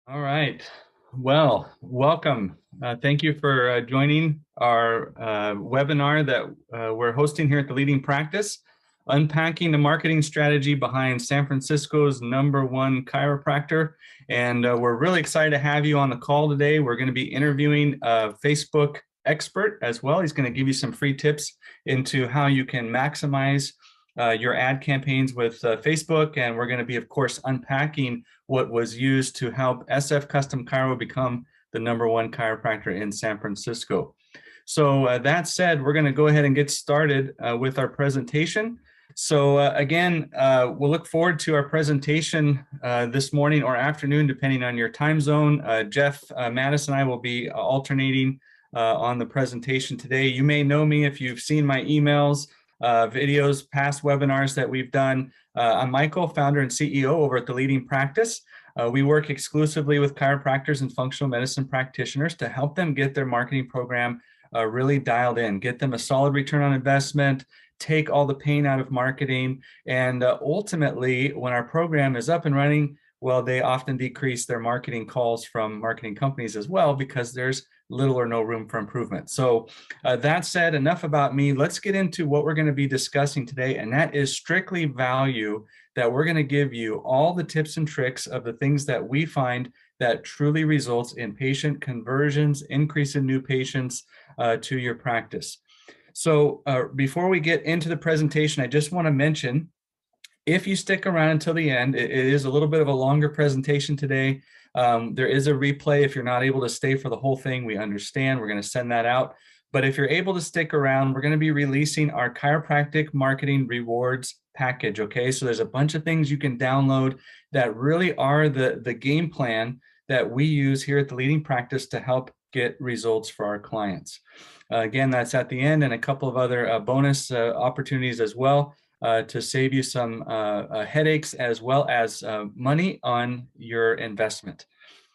All right. Well, welcome. Thank you for joining our webinar that we're hosting here at the Leading Practice, Unpacking the Marketing Strategy Behind San Francisco's #1 Chiropractor. And we're really excited to have you on the call today. We're going to be interviewing a Facebook expert as well. He's going to give you some free tips into how you can maximize your ad campaigns with Facebook. And we're going to be, of course, unpacking what was used to help SF Custom Chiro become the #1 chiropractor in San Francisco. So that said, we're going to go ahead and get started with our presentation. So again, we'll look forward to our presentation this morning or afternoon, depending on your time zone. Jeff Mattis and I will be alternating on the presentation today. You may know me if you've seen my emails, videos, past webinars that we've done. I'm Michael, founder and CEO over at the Leading Practice. We work exclusively with chiropractors and functional medicine practitioners to help them get their marketing program really dialed in, get them a solid return on investment, take all the pain out of marketing, and ultimately, when our program is up and running, well, they often decrease their marketing calls from marketing companies as well because there's little or no room for improvement. So that said, enough about me. Let's get into what we're going to be discussing today, and that is strictly value, that we're going to give you all the tips and tricks of the things that we find that truly results in patient conversions, increase in new patients to your practice. So before we get into the presentation, I just want to mention, if you stick around until the end, it is a little bit of a longer presentation today. There is a replay. If you're not able to stay for the whole thing, we understand. We're going to send that out. But if you're able to stick around, we're going to be releasing our chiropractic marketing rewards package. Okay, so there's a bunch of things you can download that really are the game plan that we use here at the Leading Practice to help get results for our clients. Again, that's at the end, and a couple of other bonus opportunities as well to save you some headaches as well as money on your investment.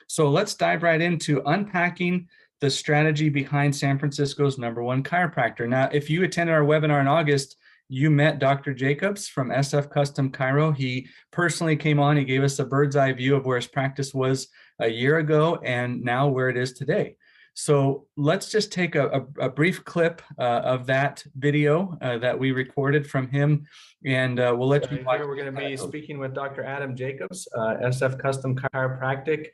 So let's dive right into unpacking the strategy behind San Francisco's #1 chiropractor. Now, if you attended our webinar in August, you met Dr. Jacobs from SF Custom Chiro. He personally came on. He gave us a bird's eye view of where his practice was a year ago and now where it is today. So let's just take a brief clip of that video that we recorded from him, and we'll let you watch. Here we're going to be speaking with Dr. Adam Jacobs, SF Custom Chiropractic.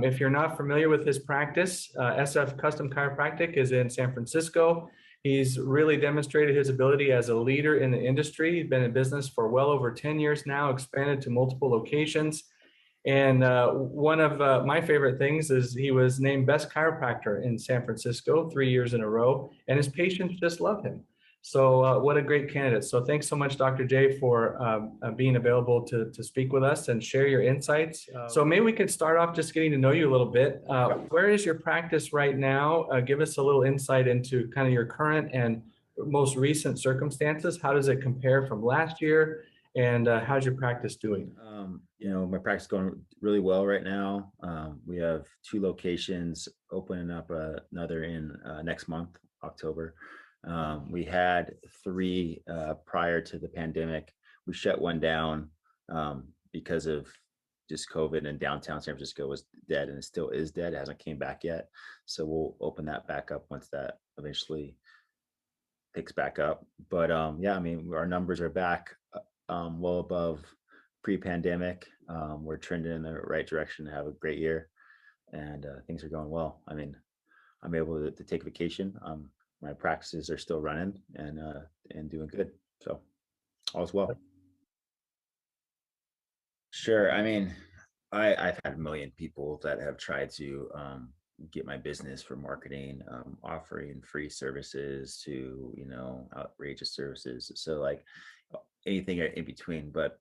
If you're not familiar with his practice, SF Custom Chiropractic is in San Francisco. He's really demonstrated his ability as a leader in the industry. He's been in business for well over 10 years now, expanded to multiple locations. And one of my favorite things is he was named best chiropractor in San Francisco 3 years in a row, and his patients just love him. So what a great candidate. So thanks so much, Dr. J, for being available to speak with us and share your insights. So maybe we could start off just getting to know you a little bit. Where is your practice right now? Give us a little insight into kind of your current and most recent circumstances. How does it compare from last year? And how's your practice doing? My practice is going really well right now. We have 2 locations, opening up another in next month, October. We had 3 prior to the pandemic. We shut one down because of just COVID, and downtown San Francisco was dead, and it still is dead. It hasn't came back yet. So we'll open that back up once that eventually picks back up. But yeah, I mean, our numbers are back well above pre-pandemic. We're trending in the right direction to have a great year, and things are going well. I mean, I'm able to take vacation. My practices are still running and doing good. So all's well. Sure. I mean, I've had a million people that have tried to get my business for marketing, offering free services to, outrageous services. So like anything in between. But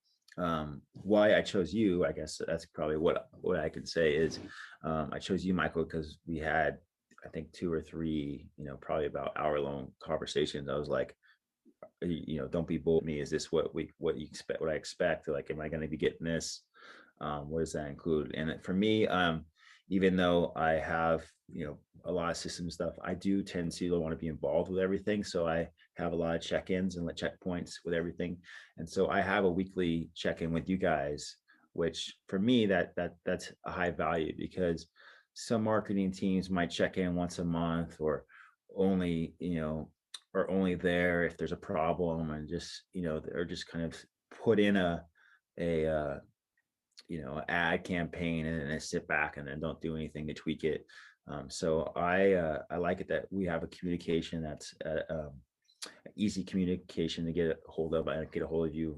why I chose you, I guess that's probably what I could say is I chose you, Michael, because we had, I think, 2 or 3, probably about hour-long conversations. I was like, don't be bold with me. Is this what you expect? What I expect? Like, am I going to be getting this? What does that include? And for me, even though I have, a lot of system stuff, I do tend to want to be involved with everything. So I have a lot of check-ins and checkpoints with everything. And so I have a weekly check-in with you guys which for me, that's a high value, because some marketing teams might check in once a month, or only, or only there if there's a problem, and just, or just kind of put in a ad campaign, and then sit back and then don't do anything to tweak it. So I like it that we have a communication that's easy communication to get a hold of. I get a hold of you,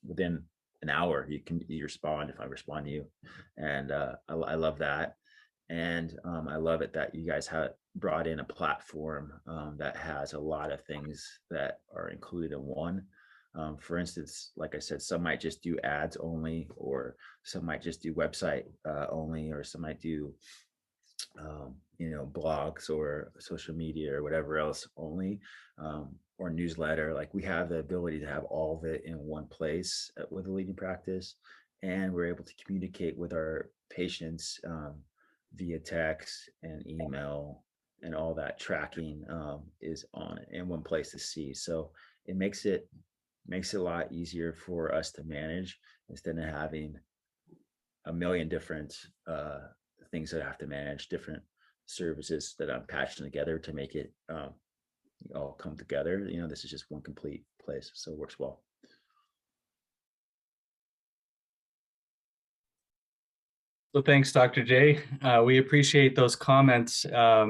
within an hour. You respond if I respond to you, and I love that. And I love it that you guys have brought in a platform that has a lot of things that are included in one. For instance, like I said, some might just do ads only, or some might just do website only, or some might do blogs or social media or whatever else only, or newsletter. Like, we have the ability to have all of it in one place with a leading practice, and we're able to communicate with our patients via text and email, and all that tracking is on in one place to see. So it makes it a lot easier for us to manage, instead of having a million different things that I have to manage, different services that I'm patching together to make it all come together. This is just one complete place, so it works well. So thanks, Dr. J. We appreciate those comments.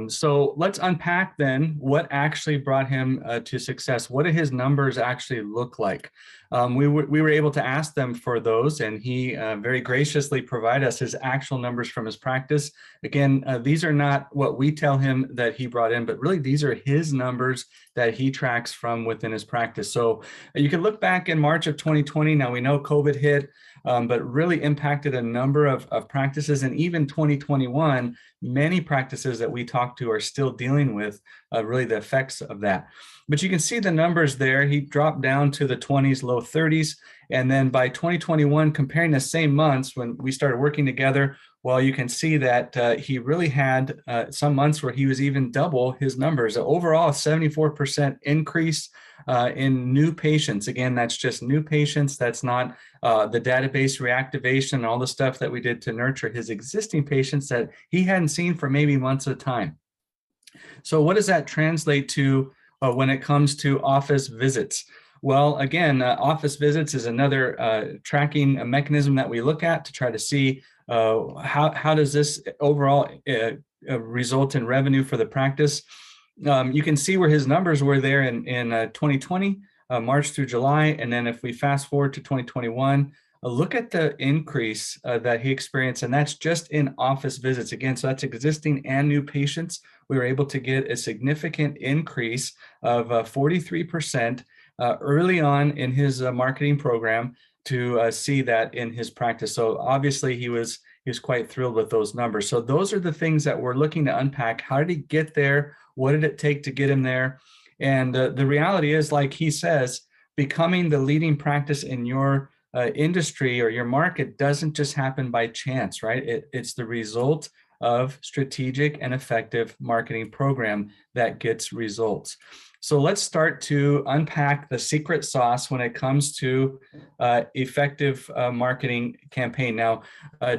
So let's unpack then what actually brought him to success. What do his numbers actually look like? We were able to ask them for those, and he very graciously provided us his actual numbers from his practice. Again, these are not what we tell him that he brought in, but really these are his numbers that he tracks from within his practice. So you can look back in March of 2020. Now, we know COVID hit, but really impacted a number of practices. And even 2021, many practices that we talk to are still dealing with really the effects of that. But you can see the numbers there. He dropped down to the 20s, low 30s. And then by 2021, comparing the same months when we started working together, well, you can see that he really had some months where he was even double his numbers. Overall, a 74% increase in new patients. Again, that's just new patients. That's not the database reactivation and all the stuff that we did to nurture his existing patients that he hadn't seen for maybe months at a time. So what does that translate to when it comes to office visits? Well, again, office visits is another tracking mechanism that we look at to try to see how does this overall result in revenue for the practice. You can see where his numbers were there in 2020, March through July. And then if we fast forward to 2021, look at the increase that he experienced, and that's just in office visits. Again, so that's existing and new patients. We were able to get a significant increase of 43% early on in his marketing program to see that in his practice. So obviously he was quite thrilled with those numbers. So those are the things that we're looking to unpack. How did he get there? What did it take to get him there? And the reality is, like he says, becoming the leading practice in your industry or your market doesn't just happen by chance, right? It's the result of strategic and effective marketing program that gets results. So let's start to unpack the secret sauce when it comes to effective marketing campaign. Now,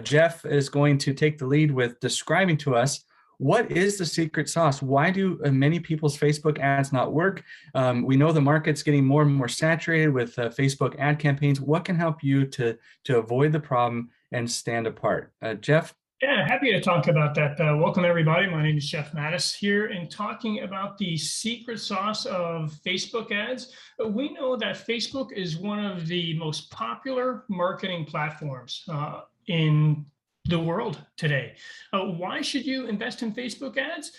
Jeff is going to take the lead with describing to us what is the secret sauce. Why do many people's Facebook ads not work? We know the market's getting more and more saturated with Facebook ad campaigns. What can help you to avoid the problem and stand apart? Jeff? Yeah, happy to talk about that. Welcome, everybody. My name is Jeff Mattis here, and talking about the secret sauce of Facebook ads. We know that Facebook is one of the most popular marketing platforms in the world today. Why should you invest in Facebook ads?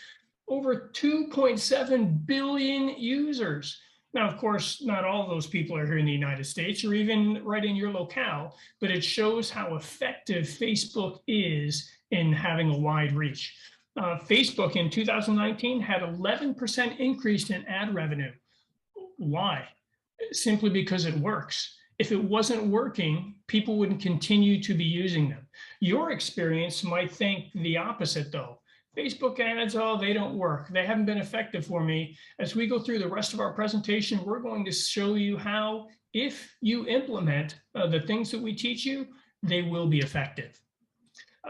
Over 2.7 billion users. Now, of course, not all of those people are here in the United States or even right in your locale, but it shows how effective Facebook is in having a wide reach. Facebook in 2019 had 11% increase in ad revenue. Why? Simply because it works. If it wasn't working, people wouldn't continue to be using them. Your experience might think the opposite, though. Facebook ads, oh, they don't work. They haven't been effective for me. As we go through the rest of our presentation, we're going to show you how, if you implement the things that we teach you, they will be effective.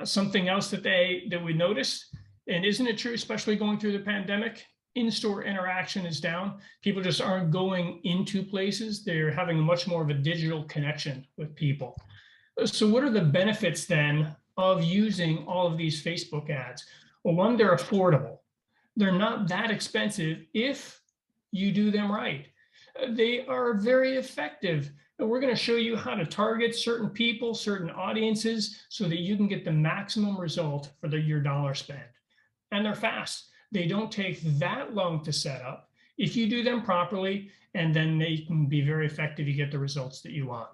Something else that we noticed, and isn't it true, especially going through the pandemic, in-store interaction is down. People just aren't going into places. They're having much more of a digital connection with people. So what are the benefits then of using all of these Facebook ads? Well, one, they're affordable. They're not that expensive if you do them right. They are very effective. And we're going to show you how to target certain people, certain audiences, so that you can get the maximum result for your dollar spent. And they're fast. They don't take that long to set up if you do them properly, and then they can be very effective. You get the results that you want.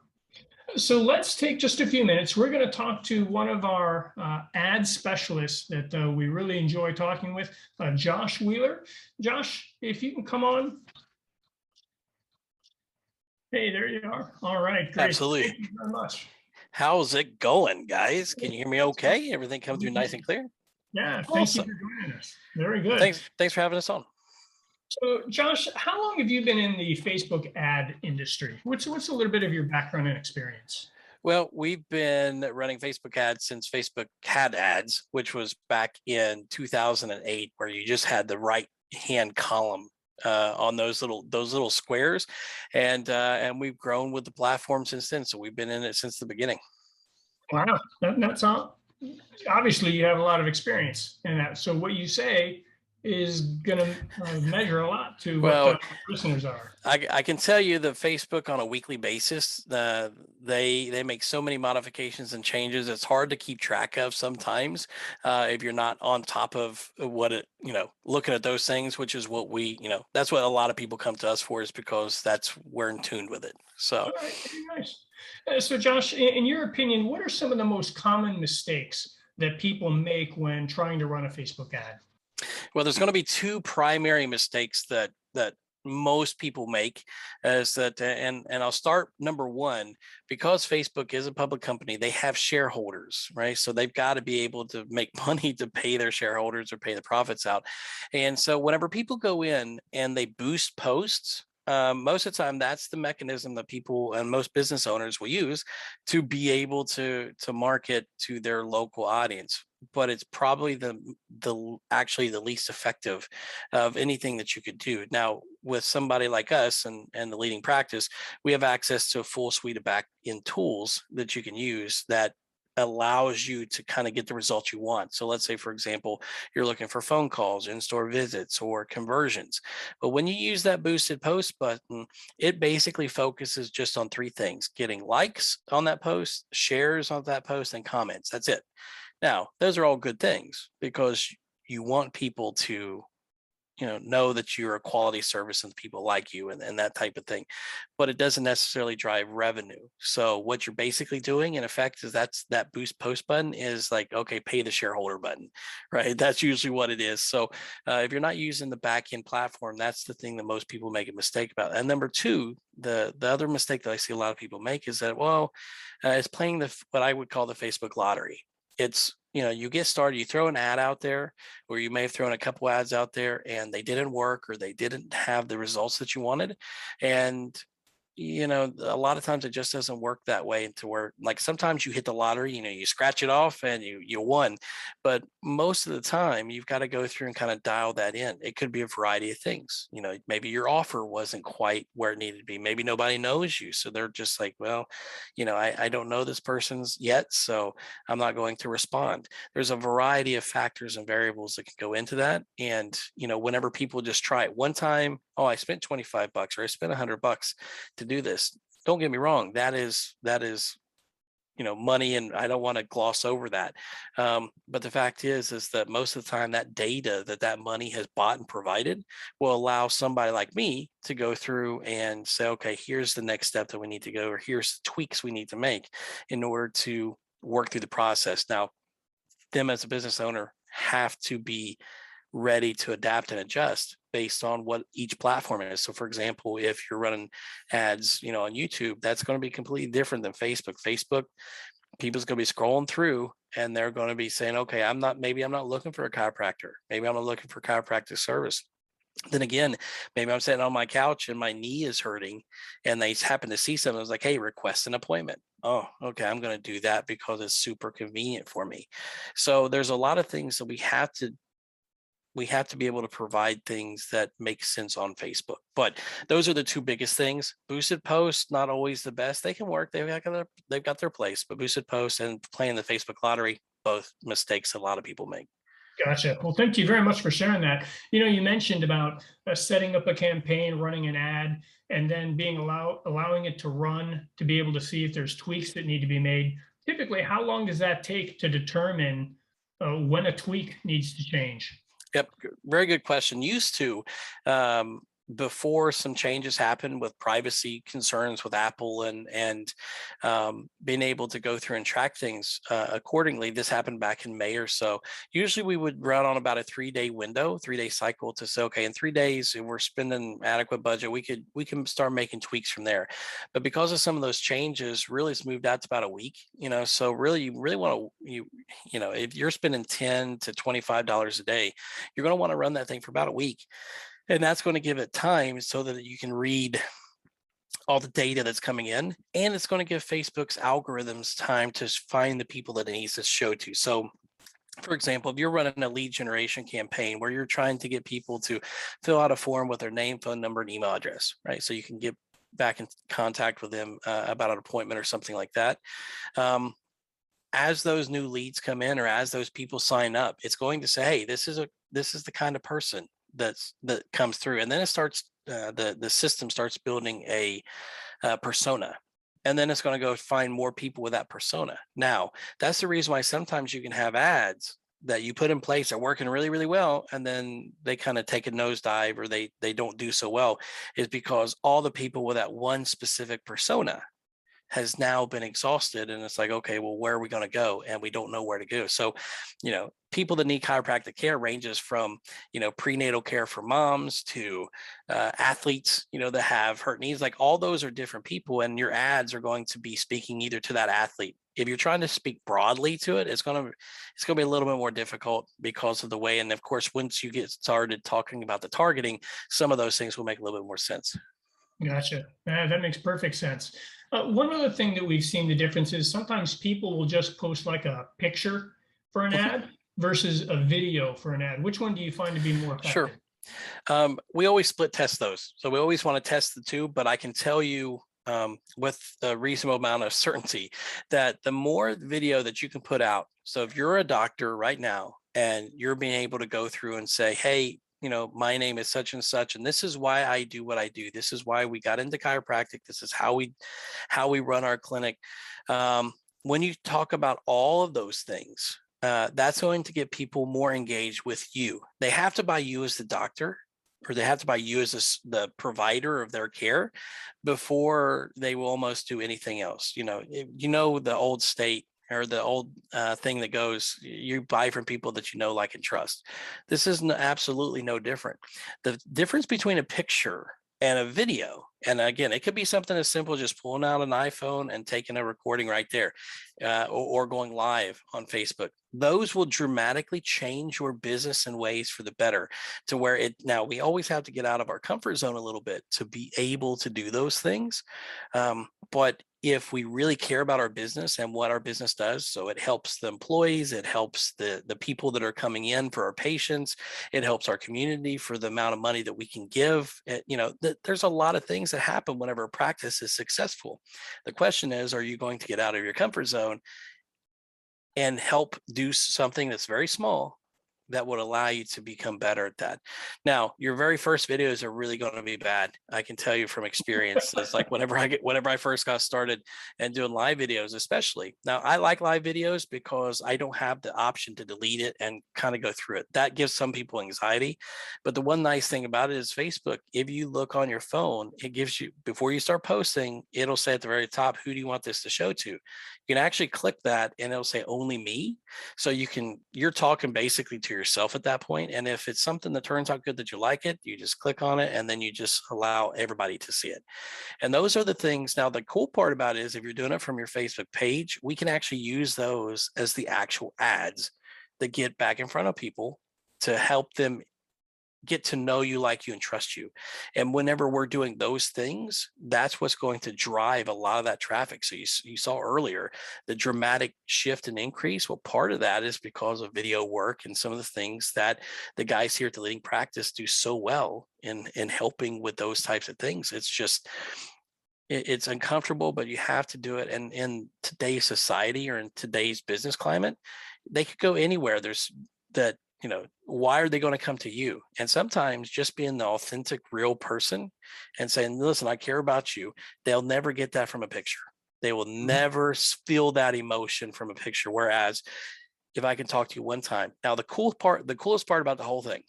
So let's take just a few minutes. We're going to talk to one of our ad specialists that we really enjoy talking with, Josh Wheeler. Josh, if you can come on. Hey, there you are. All right, great. Absolutely. Thank you very much. How's it going, guys? Can you hear me okay? Everything come through nice and clear? Yeah, thank Awesome. you for joining us. Very good. Thanks for having us on. So, Josh, how long have you been in the Facebook ad industry? What's a little bit of your background and experience? Well, we've been running Facebook ads since Facebook had ads, which was back in 2008, where you just had the right hand column on those little squares, and we've grown with the platform since then. So we've been in it since the beginning. Wow, that's all. Obviously, you have a lot of experience in that. So what you say is going to measure a lot to what the listeners are. I can tell you that Facebook on a weekly basis, they make so many modifications and changes. It's hard to keep track of sometimes if you're not on top of what it, looking at those things, which is what we, that's what a lot of people come to us for, is because we're in tune with it. So. All right, very nice. So Josh, in your opinion, what are some of the most common mistakes that people make when trying to run a Facebook ad? Well, there's going to be two primary mistakes that most people make, is that, and I'll start number one, because Facebook is a public company, they have shareholders, right? So they've got to be able to make money to pay their shareholders or pay the profits out. And so whenever people go in and they boost posts, most of the time, that's the mechanism that people and most business owners will use to be able to market to their local audience. But it's probably actually the least effective of anything that you could do. Now, with somebody like us and the leading practice, we have access to a full suite of back-end tools that you can use that allows you to kind of get the results you want. So let's say, for example, you're looking for phone calls, in-store visits, or conversions. But when you use that boosted post button, it basically focuses just on three things: getting likes on that post, shares on that post, and comments. That's it. Now, those are all good things because you want people to know that you're a quality service and people like you and that type of thing, but it doesn't necessarily drive revenue. So what you're basically doing in effect is that boost post button is like, okay, pay the shareholder button, right? That's usually what it is. So if you're not using the back end platform, that's the thing that most people make a mistake about. And number two, the other mistake that I see a lot of people make is that, it's playing what I would call the Facebook lottery. It's, you get started, you throw an ad out there, or you may have thrown a couple ads out there and they didn't work, or they didn't have the results that you wanted. And a lot of times it just doesn't work that way, into where, like, sometimes you hit the lottery, you scratch it off and you won. But most of the time you've got to go through and kind of dial that in. It could be a variety of things. Maybe your offer wasn't quite where it needed to be. Maybe nobody knows you. So they're just like, well, I don't know this person's yet, so I'm not going to respond. There's a variety of factors and variables that can go into that. And, whenever people just try it one time, oh, I spent $25 or I spent $100 to do this. Don't get me wrong. That is, money, and I don't want to gloss over that. But the fact is that most of the time that data that money has bought and provided will allow somebody like me to go through and say, okay, here's the next step that we need to go, or here's the tweaks we need to make in order to work through the process. Now, them as a business owner have to be ready to adapt and adjust based on what each platform is. So for example, if you're running ads, on YouTube, that's going to be completely different than Facebook. Facebook, people's going to be scrolling through and they're going to be saying, okay, maybe I'm not looking for a chiropractor. Maybe I'm not looking for chiropractic service. Then again, maybe I'm sitting on my couch and my knee is hurting and they happen to see something. I was like, hey, request an appointment. Oh, okay. I'm going to do that because it's super convenient for me. So there's a lot of things that we have to be able to provide things that make sense on Facebook. But those are the two biggest things. Boosted posts, not always the best. They can work. They've got their place, but boosted posts and playing the Facebook lottery, both mistakes a lot of people make. Gotcha. Well, thank you very much for sharing that. You mentioned about setting up a campaign, running an ad, and then allowing it to run to be able to see if there's tweaks that need to be made. Typically, how long does that take to determine when a tweak needs to change? Yep, very good question. Used to, before some changes happened with privacy concerns with Apple and being able to go through and track things accordingly. This happened back in May or so. Usually we would run on about a 3-day window, 3-day cycle to say, okay, in 3 days, if we're spending adequate budget, we can start making tweaks from there. But because of some of those changes, really it's moved out to about a week. So really you really want to if you're spending $10 to $25 a day, you're going to want to run that thing for about a week. And that's going to give it time so that you can read all the data that's coming in. And it's going to give Facebook's algorithms time to find the people that it needs to show to. So for example, if you're running a lead generation campaign where you're trying to get people to fill out a form with their name, phone number, and email address, right? So you can get back in contact with them about an appointment or something like that. As those new leads come in or as those people sign up, it's going to say, hey, this is the kind of person that comes through. And then it starts, the system starts building a persona. And then it's going to go find more people with that persona. Now, that's the reason why sometimes you can have ads that you put in place are working really, really well, and then they kind of take a nosedive or they don't do so well, is because all the people with that one specific persona has now been exhausted. And it's like, okay, well, where are we going to go? And we don't know where to go. So, people that need chiropractic care ranges from, prenatal care for moms to athletes, that have hurt knees. Like all those are different people. And your ads are going to be speaking either to that athlete. If you're trying to speak broadly to it, it's going to be a little bit more difficult because of the way. And of course, once you get started talking about the targeting, some of those things will make a little bit more sense. Gotcha. That makes perfect sense. One other thing that we've seen the difference is sometimes people will just post like a picture for an ad versus a video for an ad. Which one do you find to be more effective? Sure. We always split test those. So we always want to test the two, but I can tell you with a reasonable amount of certainty that the more video that you can put out. So if you're a doctor right now and you're being able to go through and say, hey, my name is such and such, and this is why I do what I do. This is why we got into chiropractic. This is how we run our clinic. When you talk about all of those things, that's going to get people more engaged with you. They have to buy you as the doctor, or they have to buy you as the provider of their care before they will almost do anything else. The old state or the old thing that goes, you buy from people that you know, like, and trust. This is absolutely no different. The difference between a picture and a video, and again, it could be something as simple as just pulling out an iPhone and taking a recording right there, or going live on Facebook. Those will dramatically change your business in ways for the better, to where now we always have to get out of our comfort zone a little bit to be able to do those things. But if we really care about our business and what our business does, so it helps the employees, it helps the people that are coming in for our patients, it helps our community for the amount of money that we can give. There's a lot of things that happen whenever a practice is successful. The question is, are you going to get out of your comfort zone and help do something that's very small that would allow you to become better at that? Now, your very first videos are really going to be bad. I can tell you from experience. It's like whenever I first got started and doing live videos, especially. Now, I like live videos because I don't have the option to delete it and kind of go through it. That gives some people anxiety. But the one nice thing about it is Facebook, if you look on your phone, it gives you, before you start posting, it'll say at the very top, who do you want this to show to? You can actually click that and it'll say only me. So you're talking basically to yourself at that point. And if it's something that turns out good that you like it, you just click on it and then you just allow everybody to see it. And those are the things. Now, the cool part about it is if you're doing it from your Facebook page, we can actually use those as the actual ads that get back in front of people to help them get to know you, like you, and trust you. And whenever we're doing those things, that's what's going to drive a lot of that traffic. So you saw earlier the dramatic shift and increase. Well, part of that is because of video work and some of the things that the guys here at the Leading Practice do so well in helping with those types of things. It's just, it's uncomfortable, but you have to do it. And in today's society or in today's business climate, they could go anywhere. There's that, why are they going to come to you? And sometimes just being the authentic, real person and saying, listen, I care about you. They'll never get that from a picture. They will never feel that emotion from a picture. Whereas if I can talk to you one time. Now, the coolest part about the whole thing,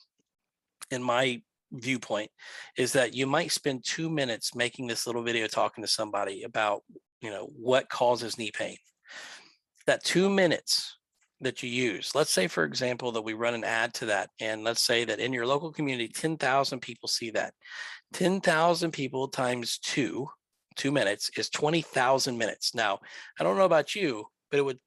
in my viewpoint, is that you might spend 2 minutes making this little video talking to somebody about, what causes knee pain. That 2 minutes that you use, let's say, for example, that we run an ad to that. And let's say that in your local community, 10,000 people see that. 10,000 people times 2 minutes is 20,000 minutes. Now, I don't know about you, but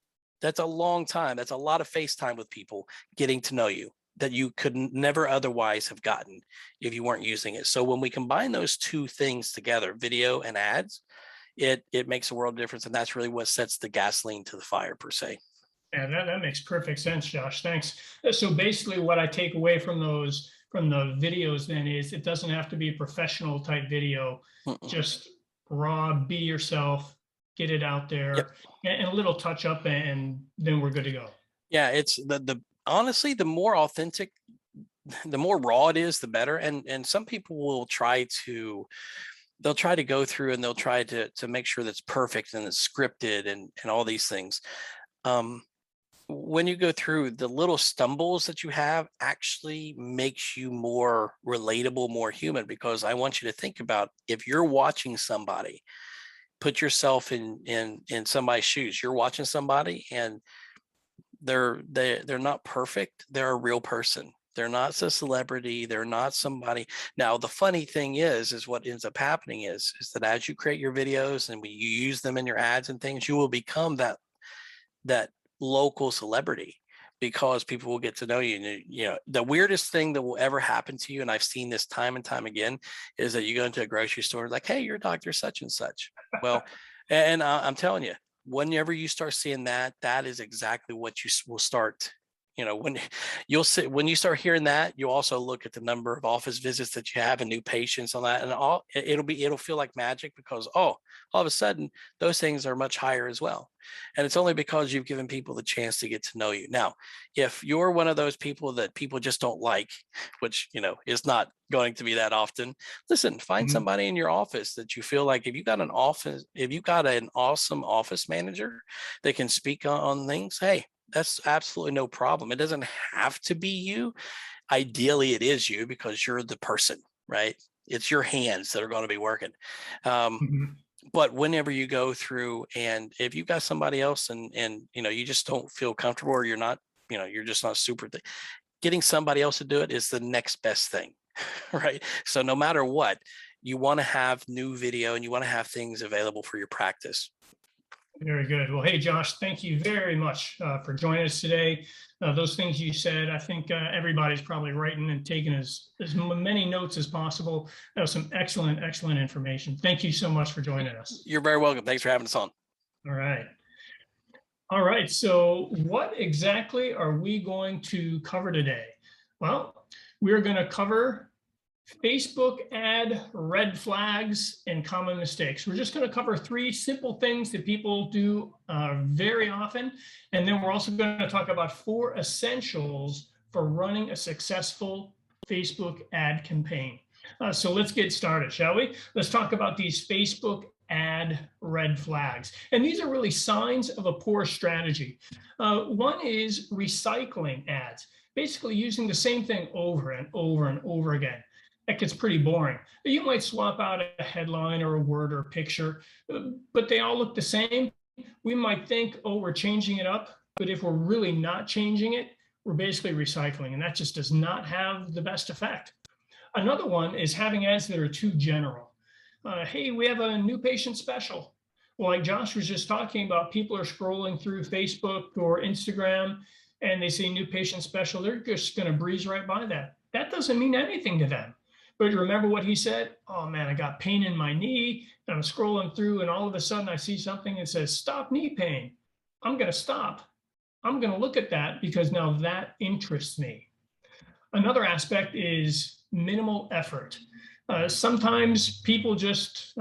that's a long time. That's a lot of face time with people getting to know you that you could never otherwise have gotten if you weren't using it. So when we combine those two things together, video and ads, it makes a world of difference. And that's really what sets the gasoline to the fire, per se. Yeah, that makes perfect sense, Josh. Thanks. So basically what I take away from the videos then is it doesn't have to be a professional type video. Just raw, be yourself, get it out there. Yep. And a little touch up, and then we're good to go. Yeah, it's honestly, the more authentic, the more raw it is, the better. And some people will try to go through and they'll try to make sure that's perfect and it's scripted and all these things. When you go through, the little stumbles that you have actually makes you more relatable, more human, because I want you to think about, if you're watching somebody, put yourself in somebody's shoes. You're watching somebody and they're not perfect. They're a real person. They're not a celebrity. They're not somebody. Now, the funny thing is what ends up happening is that as you create your videos and you use them in your ads and things, you will become that local celebrity, because people will get to know you. And the weirdest thing that will ever happen to you, and I've seen this time and time again, is that you go into a grocery store like, hey, you're Dr. such and such. Well, and I'm telling you, whenever you start seeing that is exactly what you will start. When you start hearing that, you also look at the number of office visits that you have and new patients on that, and it'll feel like magic, because all of a sudden those things are much higher as well. And it's only because you've given people the chance to get to know you. Now, if you're one of those people that people just don't like, which is not going to be that often, listen, find somebody in your office that you feel like, if you got an awesome office manager that can speak on things, hey, that's absolutely no problem. It doesn't have to be you. Ideally, it is you, because you're the person, right? It's your hands that are going to be working. But whenever you go through, and if you got somebody else and you just don't feel comfortable, or you're not, you're just not super, getting somebody else to do it is the next best thing, right? So no matter what, you want to have new video and you want to have things available for your practice. Very good. Well, hey, Josh, thank you very much for joining us today. Those things you said, I think everybody's probably writing and taking as many notes as possible. That was some excellent information. Thank you so much for joining us. You're very welcome. Thanks for having us on. All right. So what exactly are we going to cover today? Well, we're going to cover Facebook ad red flags and common mistakes. We're just going to cover 3 simple things that people do very often. And then we're also going to talk about 4 essentials for running a successful Facebook ad campaign. So let's get started, shall we? Let's talk about these Facebook ad red flags. And these are really signs of a poor strategy. One is recycling ads, basically using the same thing over and over and over again. That gets pretty boring. You might swap out a headline or a word or a picture, but they all look the same. We might think, oh, we're changing it up, but if we're really not changing it, we're basically recycling, and that just does not have the best effect. Another one is having ads that are too general. Hey, we have a new patient special. Well, like Josh was just talking about, people are scrolling through Facebook or Instagram and they see new patient special. They're just going to breeze right by that. that doesn't mean anything to them. But remember what he said? Oh man, I got pain in my knee. And I'm scrolling through and all of a sudden I see something that says, stop knee pain. I'm going to stop. I'm going to look at that because now that interests me. Another aspect is minimal effort. Sometimes people just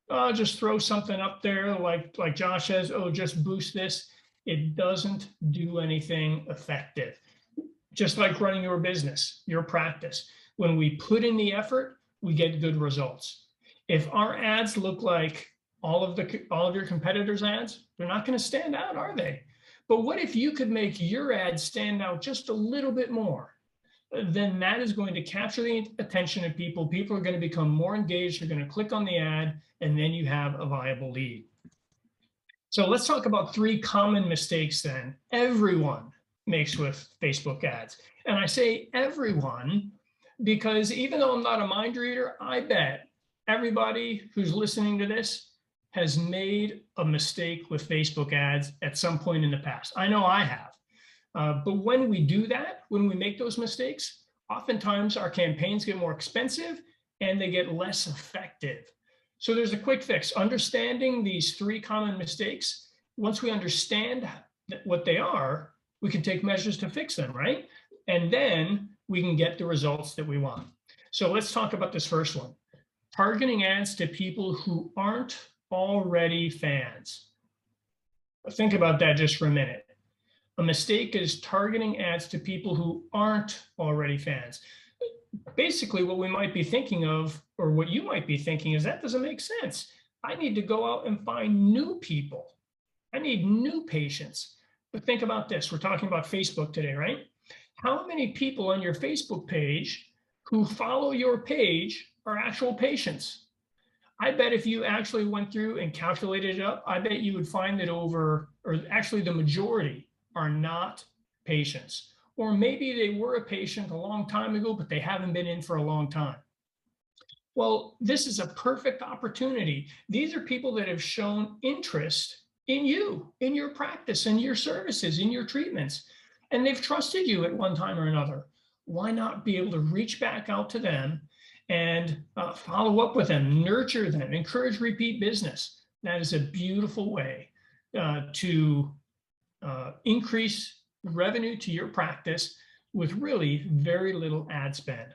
throw something up there like Josh says, oh, just boost this. It doesn't do anything effective. Just like running your business, your practice. When we put in the effort, we get good results. If our ads look like all of your competitors' ads, they're not going to stand out, are they? But what if you could make your ad stand out just a little bit more? Then that is going to capture the attention of people. People are going to become more engaged. They're going to click on the ad, and then you have a viable lead. So let's talk about 3 common mistakes then everyone makes with Facebook ads. And I say everyone because even though I'm not a mind reader, I bet everybody who's listening to this has made a mistake with Facebook ads at some point in the past. I know I have. But when we do that, when we make those mistakes, oftentimes our campaigns get more expensive and they get less effective. So there's a quick fix. Understanding these 3 common mistakes, once we understand what they are, we can take measures to fix them, right? And then we can get the results that we want. So let's talk about this first one. Targeting ads to people who aren't already fans. Think about that just for a minute. A mistake is targeting ads to people who aren't already fans. Basically, what we might be thinking of, or what you might be thinking, is that doesn't make sense. I need to go out and find new people. I need new patients. But think about this. We're talking about Facebook today, right? How many people on your Facebook page who follow your page are actual patients? I bet if you actually went through and calculated it up, I bet you would find that actually the majority are not patients. Or maybe they were a patient a long time ago, but they haven't been in for a long time. Well, this is a perfect opportunity. These are people that have shown interest in you, in your practice, in your services, in your treatments, and they've trusted you at one time or another. Why not be able to reach back out to them and follow up with them, nurture them, encourage repeat business? That is a beautiful way to increase revenue to your practice with really very little ad spend.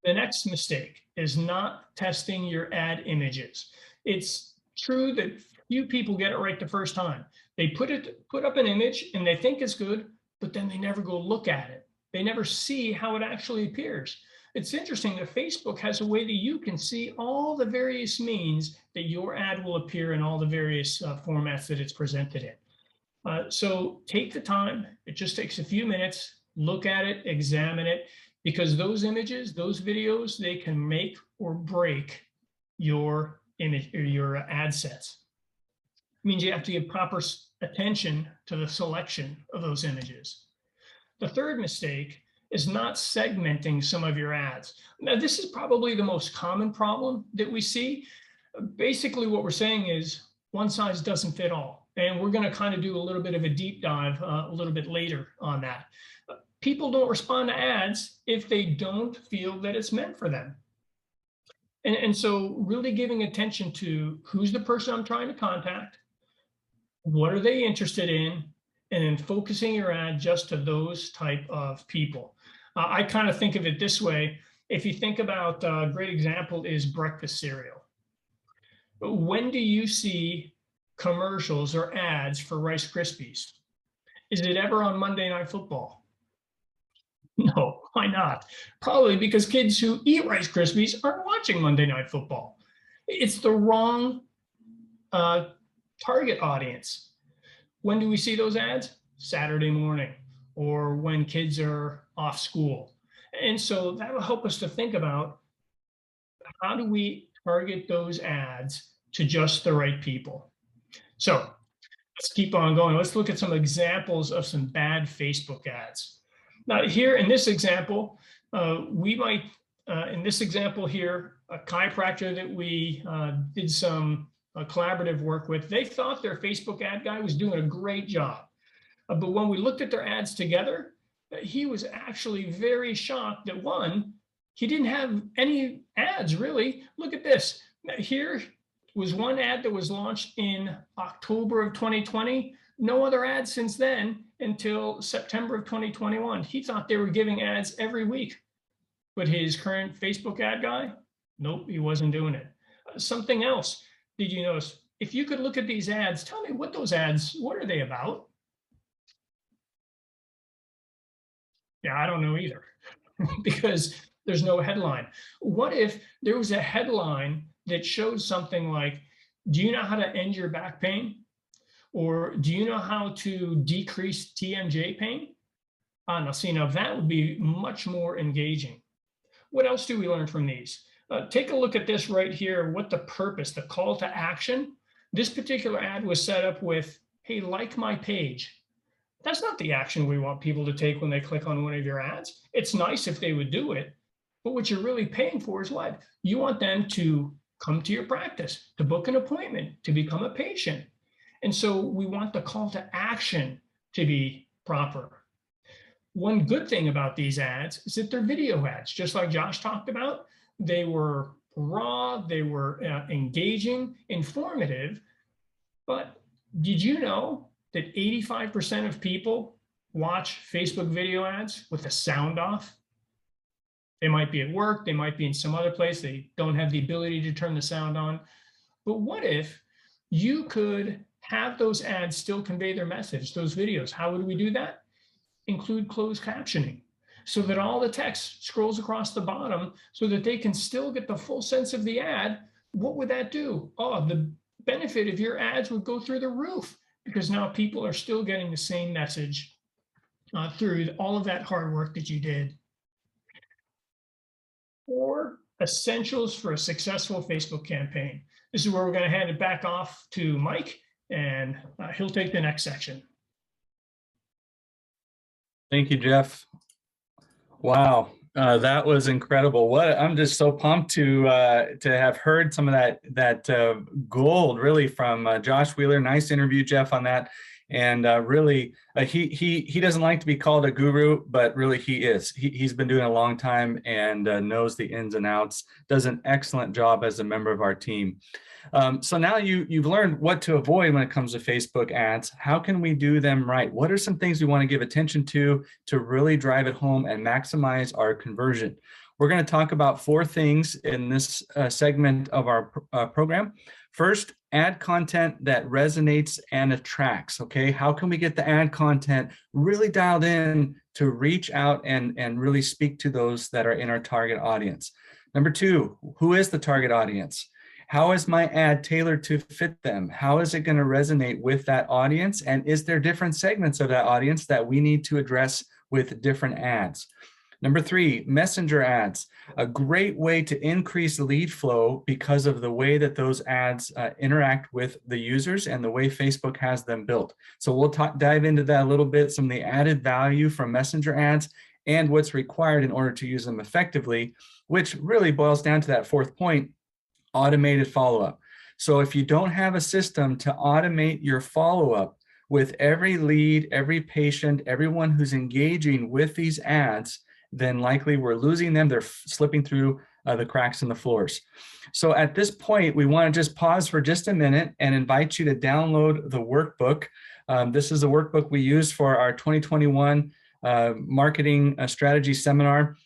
The next mistake is not testing your ad images. It's true that few people get it right the first time. They put up an image and they think it's good, but then they never go look at it. They never see how it actually appears. It's interesting that Facebook has a way that you can see all the various means that your ad will appear in all the various formats that it's presented in. So take the time. It just takes a few minutes. Look at it, examine it, because those images, those videos, they can make or break your image or your ad sets. It means you have to give proper attention to the selection of those images. The third mistake is not segmenting some of your ads. Now, this is probably the most common problem that we see. Basically, what we're saying is one size doesn't fit all. And we're going to kind of do a little bit of a deep dive a little bit later on that. People don't respond to ads if they don't feel that it's meant for them. And so really giving attention to who's the person I'm trying to contact, what are they interested in, and then focusing your ad just to those type of people. I kind of think of it this way. If you think about a great example is breakfast cereal. When do you see commercials or ads for Rice Krispies? Is it ever on Monday Night Football? No, why not? Probably because kids who eat Rice Krispies aren't watching Monday Night Football. It's the wrong target audience. When do we see those ads? Saturday morning or when kids are off school. And so that'll help us to think about how do we target those ads to just the right people. So let's keep on going. Let's look at some examples of some bad Facebook ads. Now here in this example, in this example here, a chiropractor that we did some collaborative work with, they thought their Facebook ad guy was doing a great job. But when we looked at their ads together, he was actually very shocked that one, he didn't have any ads really. Look at this. Here was one ad that was launched in October of 2020. No other ads since then until September of 2021. He thought they were giving ads every week. But his current Facebook ad guy, nope, he wasn't doing it. Something else, did you notice? If you could look at these ads, tell me what those ads, what are they about? Yeah, I don't know either because there's no headline. What if there was a headline that showed something like, do you know how to end your back pain? Or do you know how to decrease TMJ pain? Now see, now that would be much more engaging. What else do we learn from these? Take a look at this right here, what the purpose, the call to action. This particular ad was set up with, hey, like my page. That's not the action we want people to take when they click on one of your ads. It's nice if they would do it, but what you're really paying for is what? You want them to come to your practice, to book an appointment, to become a patient. And so we want the call to action to be proper. One good thing about these ads is that they're video ads, just like Josh talked about. They were raw, they were engaging, informative. But did you know that 85% of people watch Facebook video ads with the sound off? They might be at work, they might be in some other place, they don't have the ability to turn the sound on. But what if you could have those ads still convey their message, those videos? How would we do that? Include closed captioning so that all the text scrolls across the bottom so that they can still get the full sense of the ad. What would that do? Oh, the benefit of your ads would go through the roof because now people are still getting the same message through all of that hard work that you did. 4 essentials for a successful Facebook campaign. This is where we're going to hand it back off to Mike, and he'll take the next section. Thank you, Jeff. Wow, that was incredible. I'm just so pumped to have heard some of that gold really from Josh Wheeler. Nice interview, Jeff, on that. And really, he doesn't like to be called a guru, but really he is. He's been doing it a long time and knows the ins and outs. Does an excellent job as a member of our team. So now you've learned what to avoid when it comes to Facebook ads. How can we do them right? What are some things we want to give attention to really drive it home and maximize our conversion? We're going to talk about 4 things in this segment of our program. First, ad content that resonates and attracts. Okay, how can we get the ad content really dialed in to reach out and really speak to those that are in our target audience? Number 2, who is the target audience? How is my ad tailored to fit them? How is it going to resonate with that audience? And is there different segments of that audience that we need to address with different ads? Number 3, messenger ads, a great way to increase lead flow because of the way that those ads interact with the users and the way Facebook has them built. So we'll dive into that a little bit, some of the added value from messenger ads and what's required in order to use them effectively, which really boils down to that 4th point, automated follow-up. So if you don't have a system to automate your follow-up with every lead, every patient, everyone who's engaging with these ads, then likely we're losing them. They're slipping through the cracks in the floors. So at this point, we want to just pause for just a minute and invite you to download the workbook. This is a workbook we use for our 2021 marketing strategy seminar.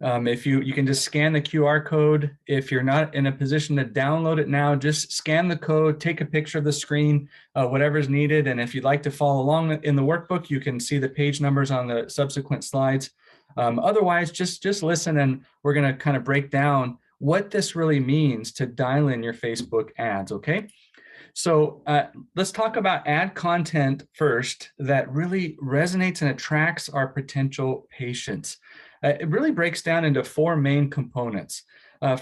If you can just scan the QR code. If you're not in a position to download it now, just scan the code, take a picture of the screen, whatever's needed. And if you'd like to follow along in the workbook, you can see the page numbers on the subsequent slides. Otherwise, just listen, and we're going to kind of break down what this really means to dial in your Facebook ads, okay? So let's talk about ad content first that really resonates and attracts our potential patients. It really breaks down into 4 main components.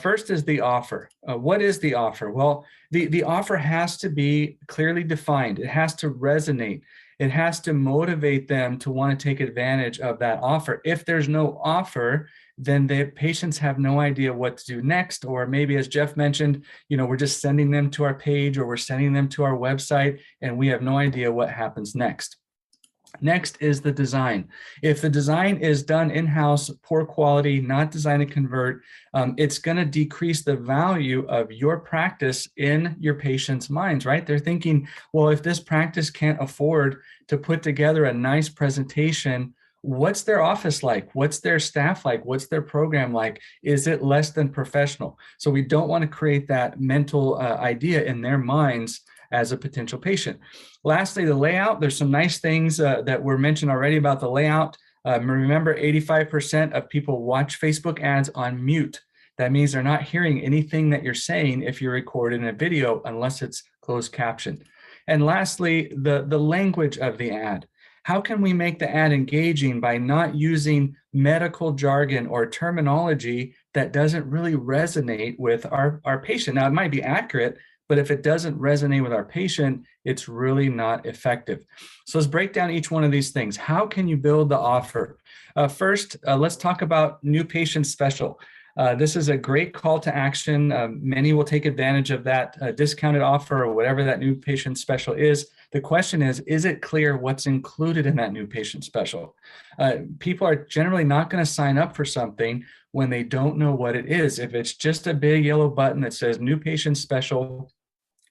First is the offer. What is the offer? Well, the offer has to be clearly defined. It has to resonate. It has to motivate them to want to take advantage of that offer. If there's no offer, then the patients have no idea what to do next. Or maybe, as Jeff mentioned, we're just sending them to our page or we're sending them to our website and we have no idea what happens next. Next is the design. If the design is done in-house, poor quality, not designed to convert, it's going to decrease the value of your practice in your patients' minds, right? They're thinking, well, if this practice can't afford to put together a nice presentation, what's their office like? What's their staff like? What's their program like? Is it less than professional? So we don't want to create that mental idea in their minds as a potential patient. Lastly, the layout. There's some nice things that were mentioned already about the layout. Remember, 85% of people watch Facebook ads on mute. That means they're not hearing anything that you're saying if you're recorded in a video unless it's closed captioned. And lastly, the language of the ad. How can we make the ad engaging by not using medical jargon or terminology that doesn't really resonate with our patient? Now, it might be accurate, but if it doesn't resonate with our patient, it's really not effective. So let's break down each one of these things. How can you build the offer? First, let's talk about new patient special. This is a great call to action. Many will take advantage of that discounted offer or whatever that new patient special is. The question is it clear what's included in that new patient special? People are generally not going to sign up for something when they don't know what it is. If it's just a big yellow button that says new patient special,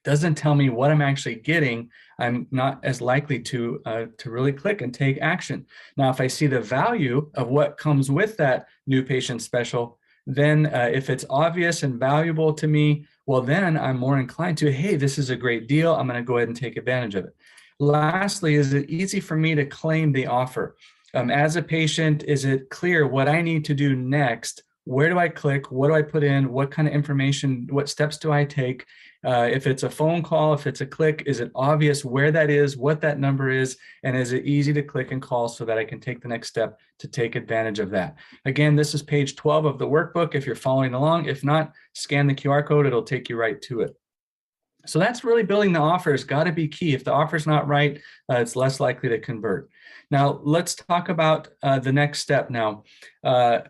doesn't tell me what I'm actually getting, I'm not as likely to really click and take action. Now, if I see the value of what comes with that new patient special, then if it's obvious and valuable to me, well, then I'm more inclined to, hey, this is a great deal. I'm going to go ahead and take advantage of it. Lastly, is it easy for me to claim the offer? As a patient, is it clear what I need to do next? Where do I click? What do I put in? What kind of information, what steps do I take? If it's a phone call, if it's a click, is it obvious where that is, what that number is, and is it easy to click and call so that I can take the next step to take advantage of that? Again, this is page 12 of the workbook if you're following along. If not, scan the QR code, it'll take you right to it. So that's really building the offer has got to be key. If the offer's not right, it's less likely to convert. Now, let's talk about the next step now.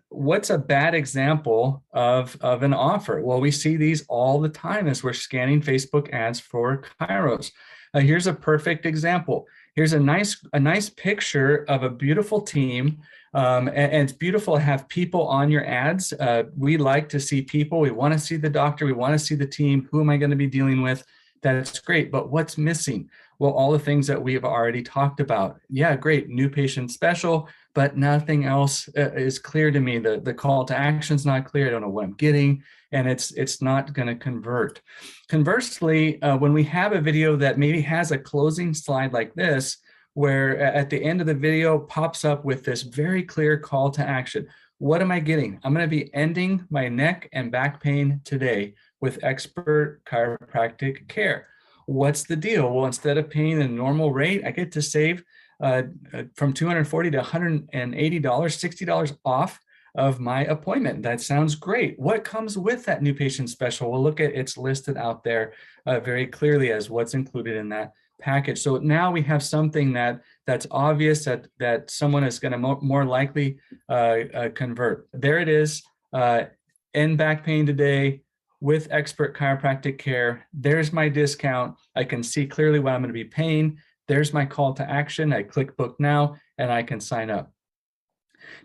What's a bad example of an offer? Well, we see these all the time as we're scanning Facebook ads for chiros. Here's a perfect example. Here's a nice picture of a beautiful team. And it's beautiful to have people on your ads. We like to see people. We want to see the doctor. We want to see the team. Who am I going to be dealing with? That's great. But what's missing? Well, all the things that we've already talked about. Yeah, great. New patient special, but nothing else is clear to me. The call to action is not clear. I don't know what I'm getting, and it's not going to convert. Conversely, when we have a video that maybe has a closing slide like this, where at the end of the video pops up with this very clear call to action. What am I getting? I'm going to be ending my neck and back pain today with expert chiropractic care. What's the deal? Well, instead of paying the normal rate, I get to save from $240 to $180, $60 off of my appointment. That sounds great. What comes with that new patient special? Well, look at it's listed out there very clearly as what's included in that package. So now we have something that's obvious that someone is going to more likely convert. There it is. End back pain today with expert chiropractic care. There's my discount. I can see clearly what I'm going to be paying. There's my call to action. I click book now and I can sign up.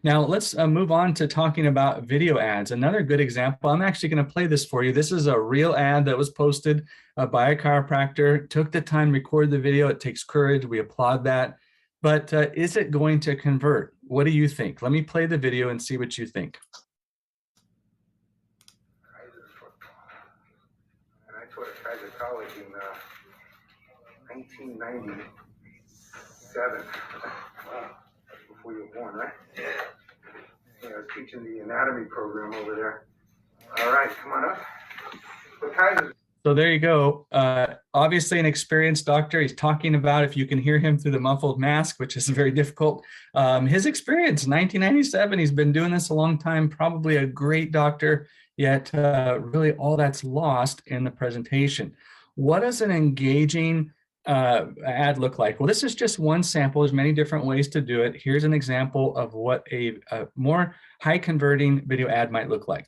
Now let's move on to talking about video ads. Another good example. I'm actually going to play this for you. This is a real ad that was posted by a chiropractor. Took the time to record the video. It takes courage. We applaud that. But is it going to convert? What do you think? Let me play the video and see what you think. And I taught at Kaiser College in 1997. Wow. Before you were born, right? Yeah. I was teaching the anatomy program over there. All right, come on up. So Kaiser. So there you go. Obviously an experienced doctor. He's talking about, if you can hear him through the muffled mask, which is very difficult. His experience, 1997, he's been doing this a long time, probably a great doctor, yet really all that's lost in the presentation. What does an engaging ad look like? Well, this is just one sample. There's many different ways to do it. Here's an example of what a more high converting video ad might look like.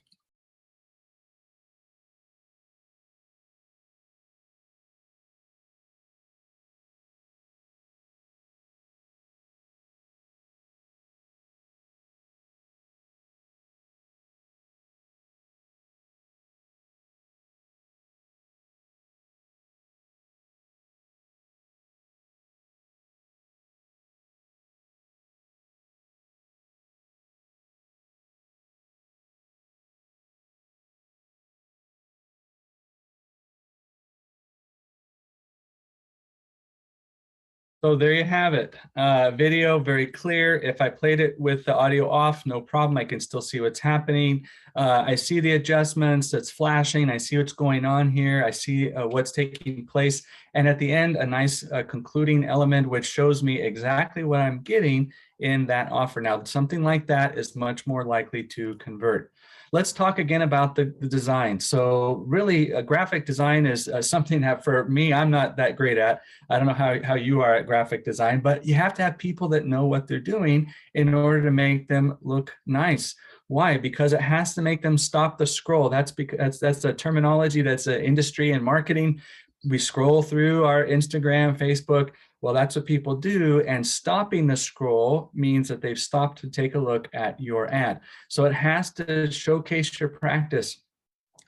So there you have it. Video, very clear. If I played it with the audio off, no problem. I can still see what's happening. I see the adjustments. It's flashing. I see what's going on here. I see what's taking place. And at the end, a nice concluding element, which shows me exactly what I'm getting in that offer. Now, something like that is much more likely to convert. Let's talk again about the design. So really, graphic design is something that for me, I'm not that great at. I don't know how you are at graphic design, but you have to have people that know what they're doing in order to make them look nice. Why? Because it has to make them stop the scroll. That's because that's a terminology that's an industry and marketing. We scroll through our Instagram, Facebook. Well, that's what people do. And stopping the scroll means that they've stopped to take a look at your ad. So it has to showcase your practice,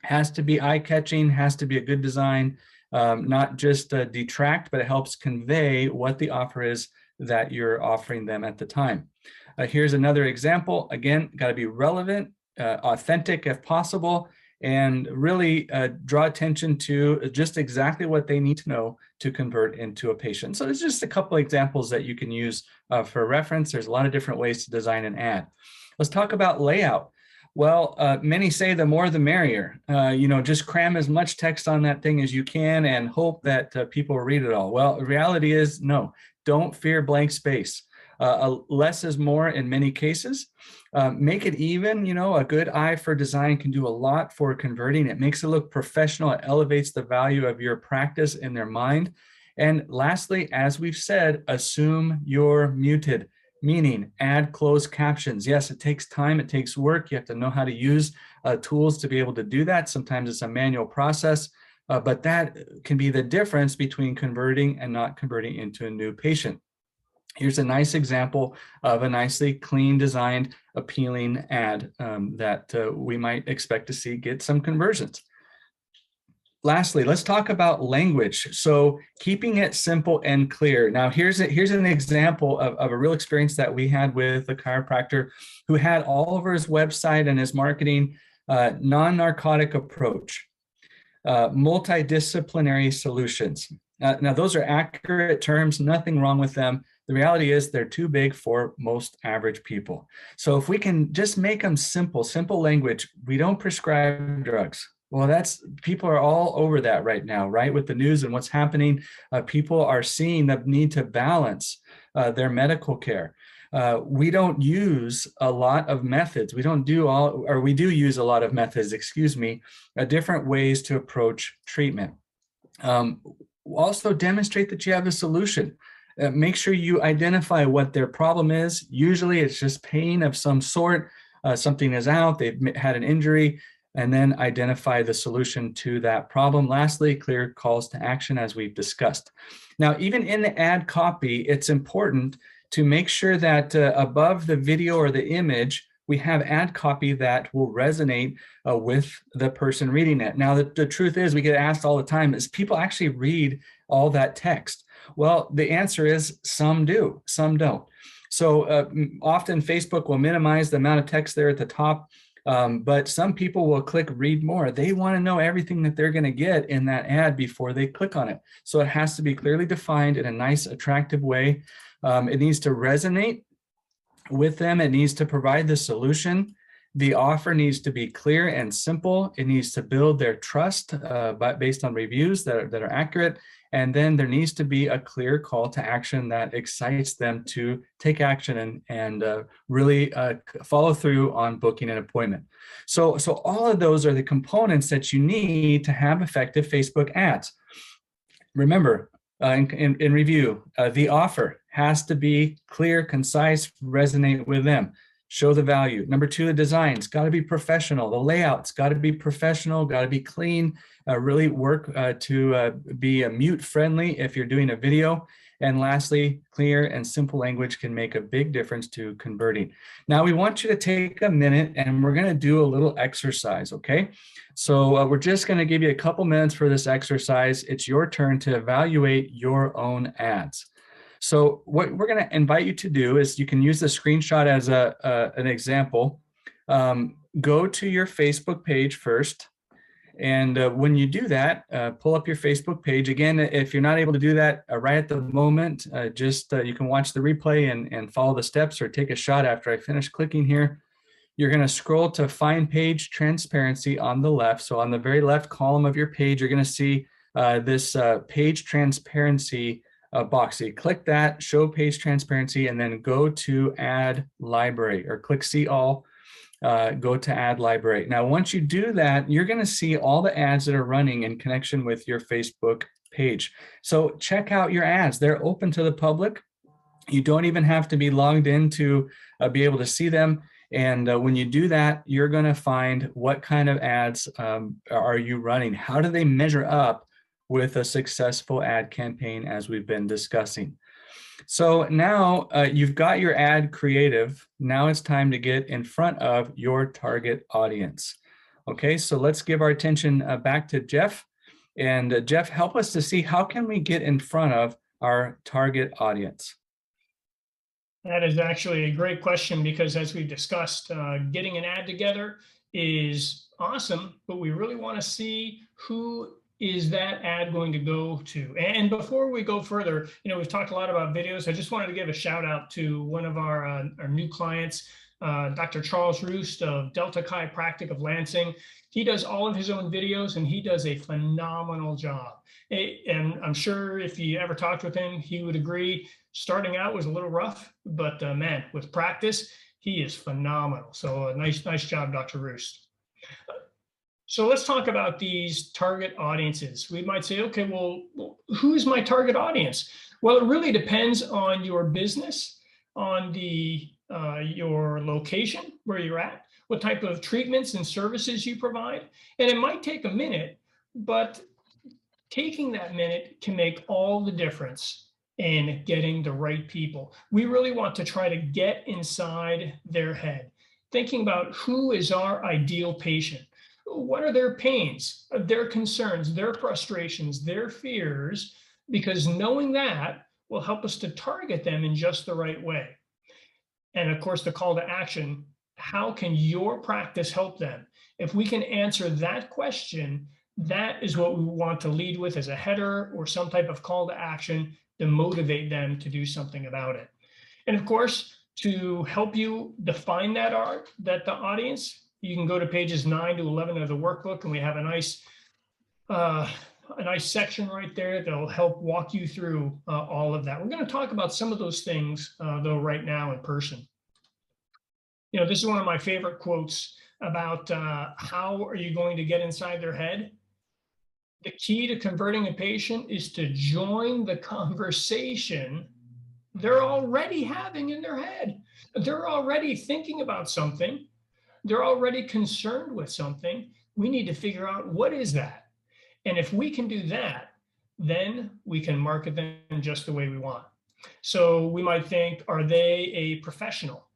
has to be eye-catching, has to be a good design, not just detract, but it helps convey what the offer is that you're offering them at the time. Here's another example. Again, got to be relevant, authentic if possible, and really draw attention to just exactly what they need to know to convert into a patient. So there's just a couple of examples that you can use for reference. There's a lot of different ways to design an ad. Let's talk about layout. Well, many say the more the merrier. Just cram as much text on that thing as you can and hope that people read it all. Well, the reality is no, don't fear blank space. Less is more in many cases. Make it even, a good eye for design can do a lot for converting. It makes it look professional. It elevates the value of your practice in their mind. And lastly, as we've said, assume you're muted, meaning add closed captions. Yes, it takes time. It takes work. You have to know how to use tools to be able to do that. Sometimes it's a manual process, but that can be the difference between converting and not converting into a new patient. Here's a nice example of a nicely clean, designed, appealing ad that we might expect to see get some conversions. Lastly, let's talk about language. So keeping it simple and clear. Now, here's an example of a real experience that we had with a chiropractor who had all over his website and his marketing non-narcotic approach, multidisciplinary solutions. Now, those are accurate terms, nothing wrong with them. The reality is they're too big for most average people. So if we can just make them simple language, we don't prescribe drugs. Well, people are all over that right now, right? With the news and what's happening, people are seeing the need to balance their medical care. We don't use a lot of methods. We do use a lot of methods, different ways to approach treatment. Also demonstrate that you have a solution. Make sure you identify what their problem is. Usually it's just pain of some sort. Something is out, they've had an injury, and then identify the solution to that problem. Lastly, clear calls to action, as we've discussed. Now, even in the ad copy, it's important to make sure that above the video or the image, we have ad copy that will resonate with the person reading it. Now, the truth is, we get asked all the time, is people actually read all that text? Well, the answer is some do, some don't. So often Facebook will minimize the amount of text there at the top, but some people will click read more. They want to know everything that they're going to get in that ad before they click on it. So it has to be clearly defined in a nice, attractive way. It needs to resonate with them. It needs to provide the solution. The offer needs to be clear and simple. It needs to build their trust based on reviews that are accurate. And then there needs to be a clear call to action that excites them to take action and really follow through on booking an appointment. So all of those are the components that you need to have effective Facebook ads. Remember, in review, the offer has to be clear, concise, resonate with them. Show the value. Number two, the design's got to be professional. The layout's got to be professional, got to be clean, really work to be mute friendly if you're doing a video. And lastly, clear and simple language can make a big difference to converting. Now we want you to take a minute and we're going to do a little exercise, okay? So we're just going to give you a couple minutes for this exercise. It's your turn to evaluate your own ads. So what we're going to invite you to do is you can use the screenshot as an example. Go to your Facebook page first And when you do that, pull up your Facebook page. Again, if you're not able to do that right at the moment, you can watch the replay and follow the steps or take a shot after I finish clicking here. You're going to scroll to Find Page Transparency on the left. So on the very left column of your page, you're going to see this Page Transparency box. So you click that, Show Page Transparency, and then go to Add Library, or click See All. Go to Add Library. Now, once you do that, you're going to see all the ads that are running in connection with your Facebook page. So check out your ads. They're open to the public. You don't even have to be logged in to be able to see them. And when you do that, you're going to find what kind of ads are you running? How do they measure up with a successful ad campaign, as we've been discussing? So now you've got your ad creative. Now it's time to get in front of your target audience. Okay, so let's give our attention back to Jeff. And Jeff, help us to see, how can we get in front of our target audience? That is actually a great question, because as we've discussed, getting an ad together is awesome, but we really want to see who is that ad going to go to. And before we go further, we've talked a lot about videos. I just wanted to give a shout out to one of our new clients, Dr. Charles Roost of Delta Chiropractic of Lansing. He does all of his own videos, and he does a phenomenal job. And I'm sure if you ever talked with him, he would agree. Starting out was a little rough, but man, with practice, he is phenomenal. So nice job, Dr. Roost. So let's talk about these target audiences. We might say, okay, well, who's my target audience? Well, it really depends on your business, on your location, where you're at, what type of treatments and services you provide. And it might take a minute, but taking that minute can make all the difference in getting the right people. We really want to try to get inside their head, thinking about who is our ideal patient. What are their pains, their concerns, their frustrations, their fears? Because knowing that will help us to target them in just the right way. And of course, the call to action, how can your practice help them? If we can answer that question, that is what we want to lead with as a header or some type of call to action to motivate them to do something about it. And of course, to help you define the audience, you can go to pages 9 to 11 of the workbook, and we have a nice section right there that'll help walk you through all of that. We're going to talk about some of those things, though, right now in person. This is one of my favorite quotes about how are you going to get inside their head. The key to converting a patient is to join the conversation they're already having in their head. They're already thinking about something. They're already concerned with something. We need to figure out, what is that? And if we can do that, then we can market them just the way we want. So we might think, are they a professional?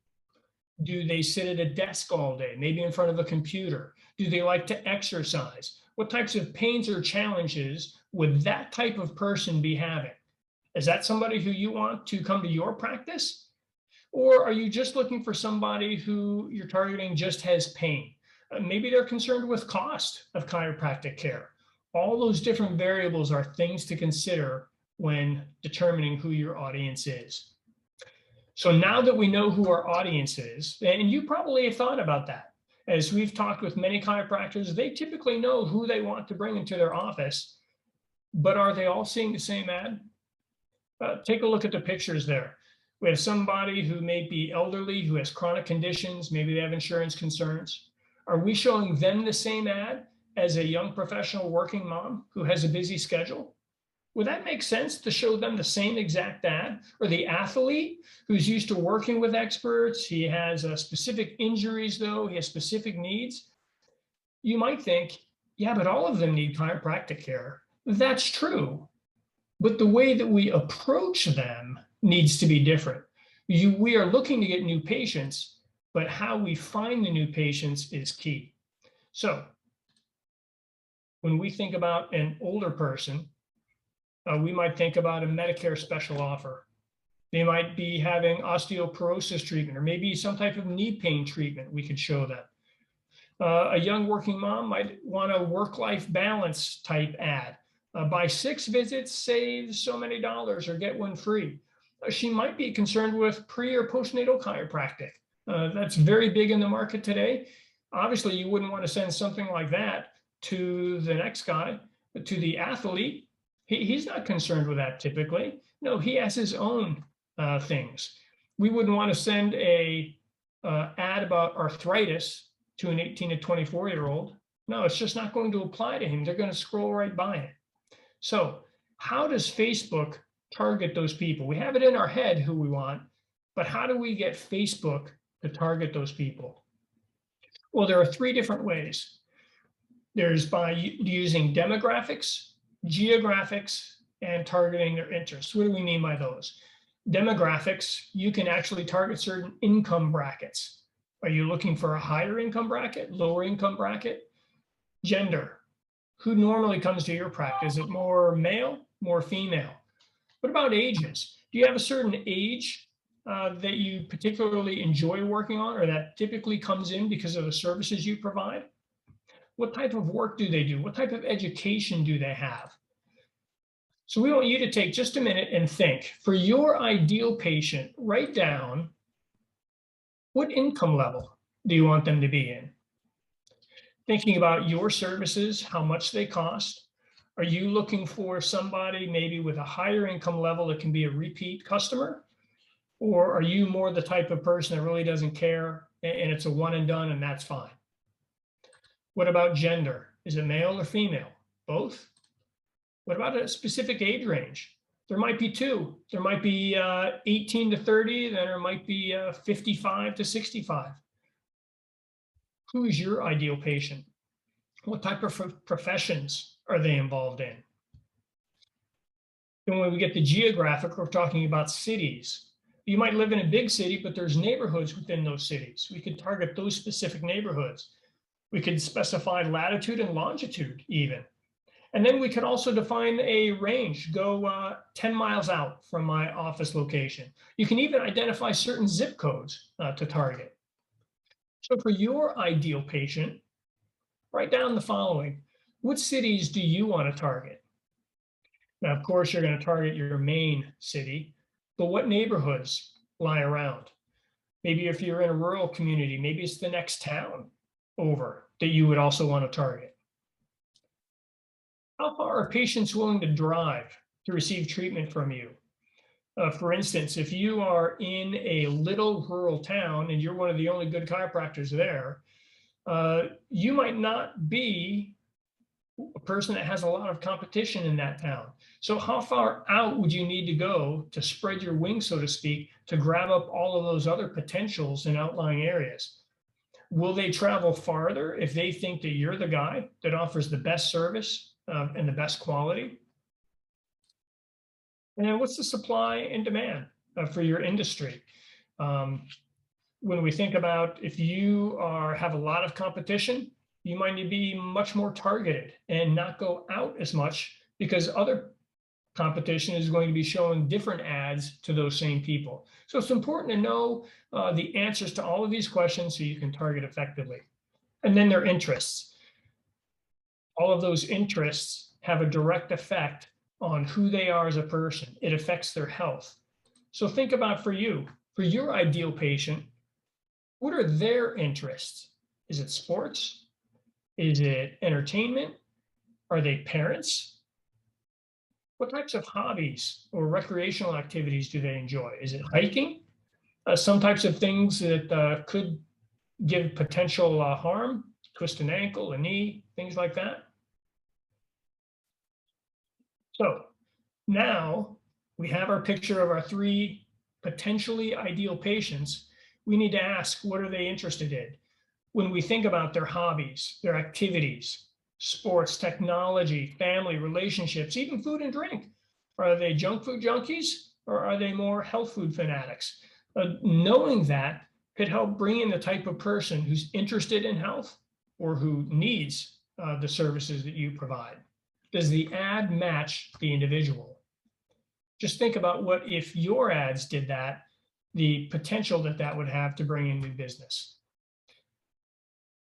Do they sit at a desk all day, maybe in front of a computer? Do they like to exercise? What types of pains or challenges would that type of person be having? Is that somebody who you want to come to your practice? Or are you just looking for somebody who you're targeting just has pain? Maybe they're concerned with cost of chiropractic care. All those different variables are things to consider when determining who your audience is. So now that we know who our audience is, and you probably have thought about that, as we've talked with many chiropractors, they typically know who they want to bring into their office, but are they all seeing the same ad? Take a look at the pictures there. We have somebody who may be elderly, who has chronic conditions, maybe they have insurance concerns. Are we showing them the same ad as a young professional working mom who has a busy schedule? Would that make sense to show them the same exact ad? Or the athlete who's used to working with experts, he has specific injuries though, he has specific needs? You might think, yeah, but all of them need chiropractic care. That's true. But the way that we approach them needs to be different. We are looking to get new patients, but how we find the new patients is key. So when we think about an older person, we might think about a Medicare special offer. They might be having osteoporosis treatment, or maybe some type of knee pain treatment we could show them. A young working mom might want a work-life balance type ad. Buy 6 visits, save so many dollars, or get one free. She might be concerned with pre or postnatal chiropractic. That's very big in the market today. Obviously, you wouldn't want to send something like that to the next guy, to the athlete. He's not concerned with that typically. No, he has his own things. We wouldn't want to send a ad about arthritis to an 18 to 24-year-old. No, it's just not going to apply to him. They're going to scroll right by it. So how does Facebook target those people? We have it in our head who we want, but how do we get Facebook to target those people? Well, there are 3 different ways. There's by using demographics, geographics, and targeting their interests. What do we mean by those? Demographics, you can actually target certain income brackets. Are you looking for a higher income bracket, lower income bracket? Gender, who normally comes to your practice? Is it more male, more female? What about ages? Do you have a certain age that you particularly enjoy working on, or that typically comes in because of the services you provide? What type of work do they do? What type of education do they have? So we want you to take just a minute and think, for your ideal patient, write down what income level do you want them to be in? Thinking about your services, how much they cost. Are you looking for somebody maybe with a higher income level that can be a repeat customer? Or are you more the type of person that really doesn't care and it's a one and done and that's fine? What about gender? Is it male or female? Both? What about a specific age range? There might be 2. There might be 18 to 30, then there might be 55 to 65. Who is your ideal patient? What type of professions are they involved in? And when we get the geographic, we're talking about cities. You might live in a big city, but there's neighborhoods within those cities. We could target those specific neighborhoods. We could specify latitude and longitude even. And then we could also define a range, go 10 miles out from my office location. You can even identify certain zip codes to target. So for your ideal patient, write down the following. What cities do you want to target? Now, of course, you're going to target your main city, but what neighborhoods lie around? Maybe if you're in a rural community, maybe it's the next town over that you would also want to target. How far are patients willing to drive to receive treatment from you? For instance, if you are in a little rural town and you're one of the only good chiropractors there, you might not be a person that has a lot of competition in that town. So how far out would you need to go to spread your wings, so to speak, to grab up all of those other potentials in outlying areas? Will they travel farther if they think that you're the guy that offers the best service and the best quality? And then what's the supply and demand for your industry? When we think about if you have a lot of competition, you might need to be much more targeted and not go out as much because other competition is going to be showing different ads to those same people. So it's important to know the answers to all of these questions so you can target effectively. And then their interests. All of those interests have a direct effect on who they are as a person. It affects their health. So think about for your ideal patient, what are their interests? Is it sports? Is it entertainment? Are they parents? What types of hobbies or recreational activities do they enjoy? Is it hiking? Some types of things that could give potential harm, twist an ankle, a knee, things like that. So now we have our picture of our 3 potentially ideal patients. We need to ask, what are they interested in? When we think about their hobbies, their activities, sports, technology, family, relationships, even food and drink. Are they junk food junkies or are they more health food fanatics? Knowing that could help bring in the type of person who's interested in health or who needs the services that you provide. Does the ad match the individual? Just think about what if your ads did that, the potential that that would have to bring in new business.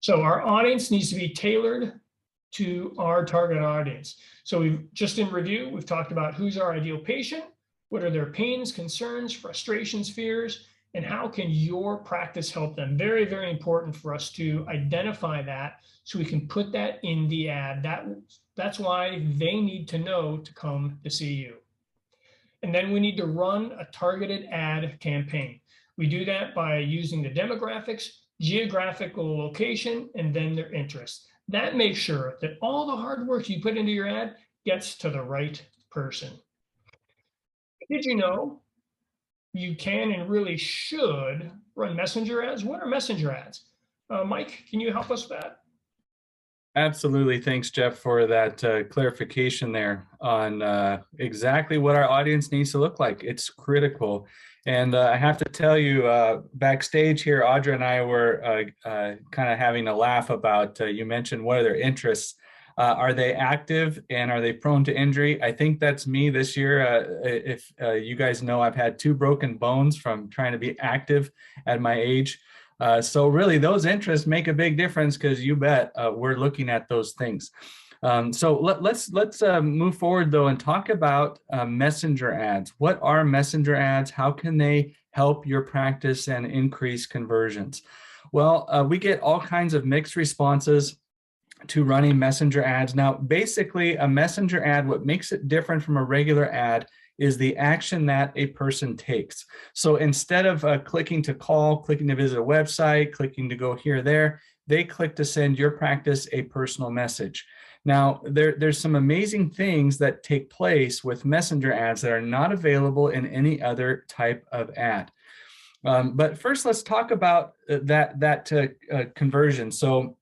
So our audience needs to be tailored to our target audience. So we've just in review, we've talked about who's our ideal patient, what are their pains, concerns, frustrations, fears, and how can your practice help them? Very, very important for us to identify that so we can put that in the ad. That's why they need to know to come to see you. And then we need to run a targeted ad campaign. We do that by using the demographics, geographical location, and then their interests. That makes sure that all the hard work you put into your ad gets to the right person. Did you know you can and really should run messenger ads? What are messenger ads? Mike, can you help us with that? Absolutely. Thanks, Jeff, for that clarification there on exactly what our audience needs to look like. It's critical. And I have to tell you, backstage here, Audra and I were kind of having a laugh about, you mentioned what are their interests. Are they active and are they prone to injury? I think that's me this year. If you guys know, I've had 2 broken bones from trying to be active at my age. So really those interests make a big difference because you bet we're looking at those things. So let's move forward though and talk about messenger ads. What are messenger ads? How can they help your practice and increase conversions? Well, we get all kinds of mixed responses to running messenger ads. Now, basically a messenger ad, what makes it different from a regular ad is the action that a person takes. So instead of clicking to call, clicking to visit a website, clicking to go here or there, they click to send your practice a personal message. Now, there's some amazing things that take place with messenger ads that are not available in any other type of ad. But first, let's talk about that conversion. So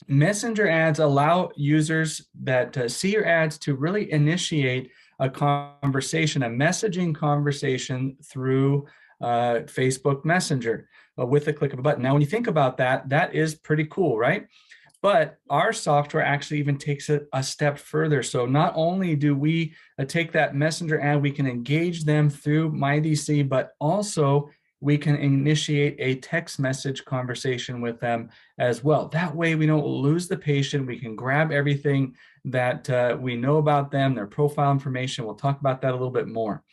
messenger ads allow users that see your ads to really initiate a conversation, a messaging conversation through Facebook Messenger with the click of a button. Now, when you think about that, that is pretty cool, right? But our software actually even takes it a step further. So not only do we take that messenger ad, we can engage them through MyDC, but also we can initiate a text message conversation with them as well. That way we don't lose the patient. We can grab everything that we know about them, their profile information. We'll talk about that a little bit more.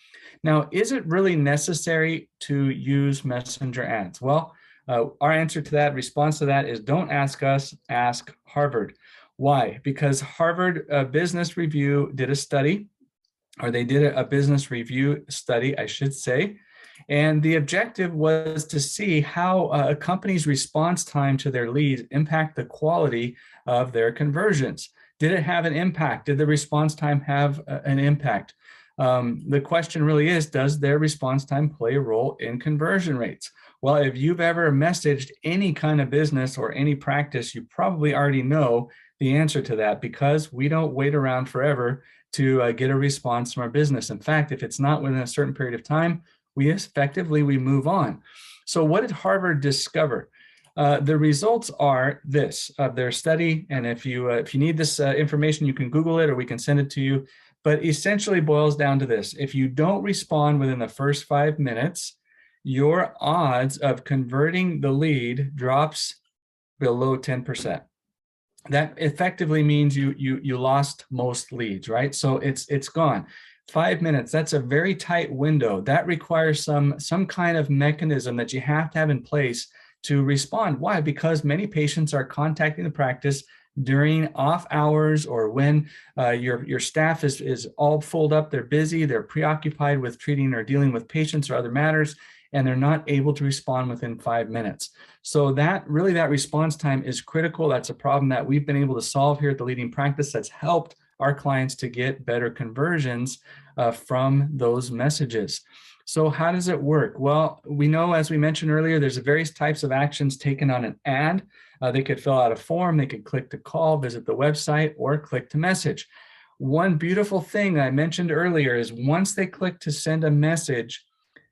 Now, is it really necessary to use messenger ads? Well, our answer to that, response to that is don't ask us, ask Harvard. Why? Because Harvard Business Review did a study, or they did a business review study, I should say. And the objective was to see how a company's response time to their leads impact the quality of their conversions. Did it have an impact? Did the response time have an impact? The question really is, does their response time play a role in conversion rates? Well, if you've ever messaged any kind of business or any practice, you probably already know the answer to that, because we don't wait around forever to get a response from our business. In fact, if it's not within a certain period of time, we move on. So what did Harvard discover? The results are this of their study. And if you need this information, you can Google it or we can send it to you. But essentially boils down to this. If you don't respond within the first 5 minutes, your odds of converting the lead drops below 10%. That effectively means you lost most leads, right? So it's gone. 5 minutes, that's a very tight window. That requires some kind of mechanism that you have to have in place to respond. Why? Because many patients are contacting the practice during off hours or when your staff is all full up, they're busy, they're preoccupied with treating or dealing with patients or other matters, and they're not able to respond within 5 minutes. So that response time is critical. That's a problem that we've been able to solve here at the Leading Practice that's helped our clients to get better conversions from those messages. So how does it work? Well, we know, as we mentioned earlier, there's various types of actions taken on an ad. They could fill out a form, they could click to call, visit the website, or click to message. One beautiful thing I mentioned earlier is once they click to send a message,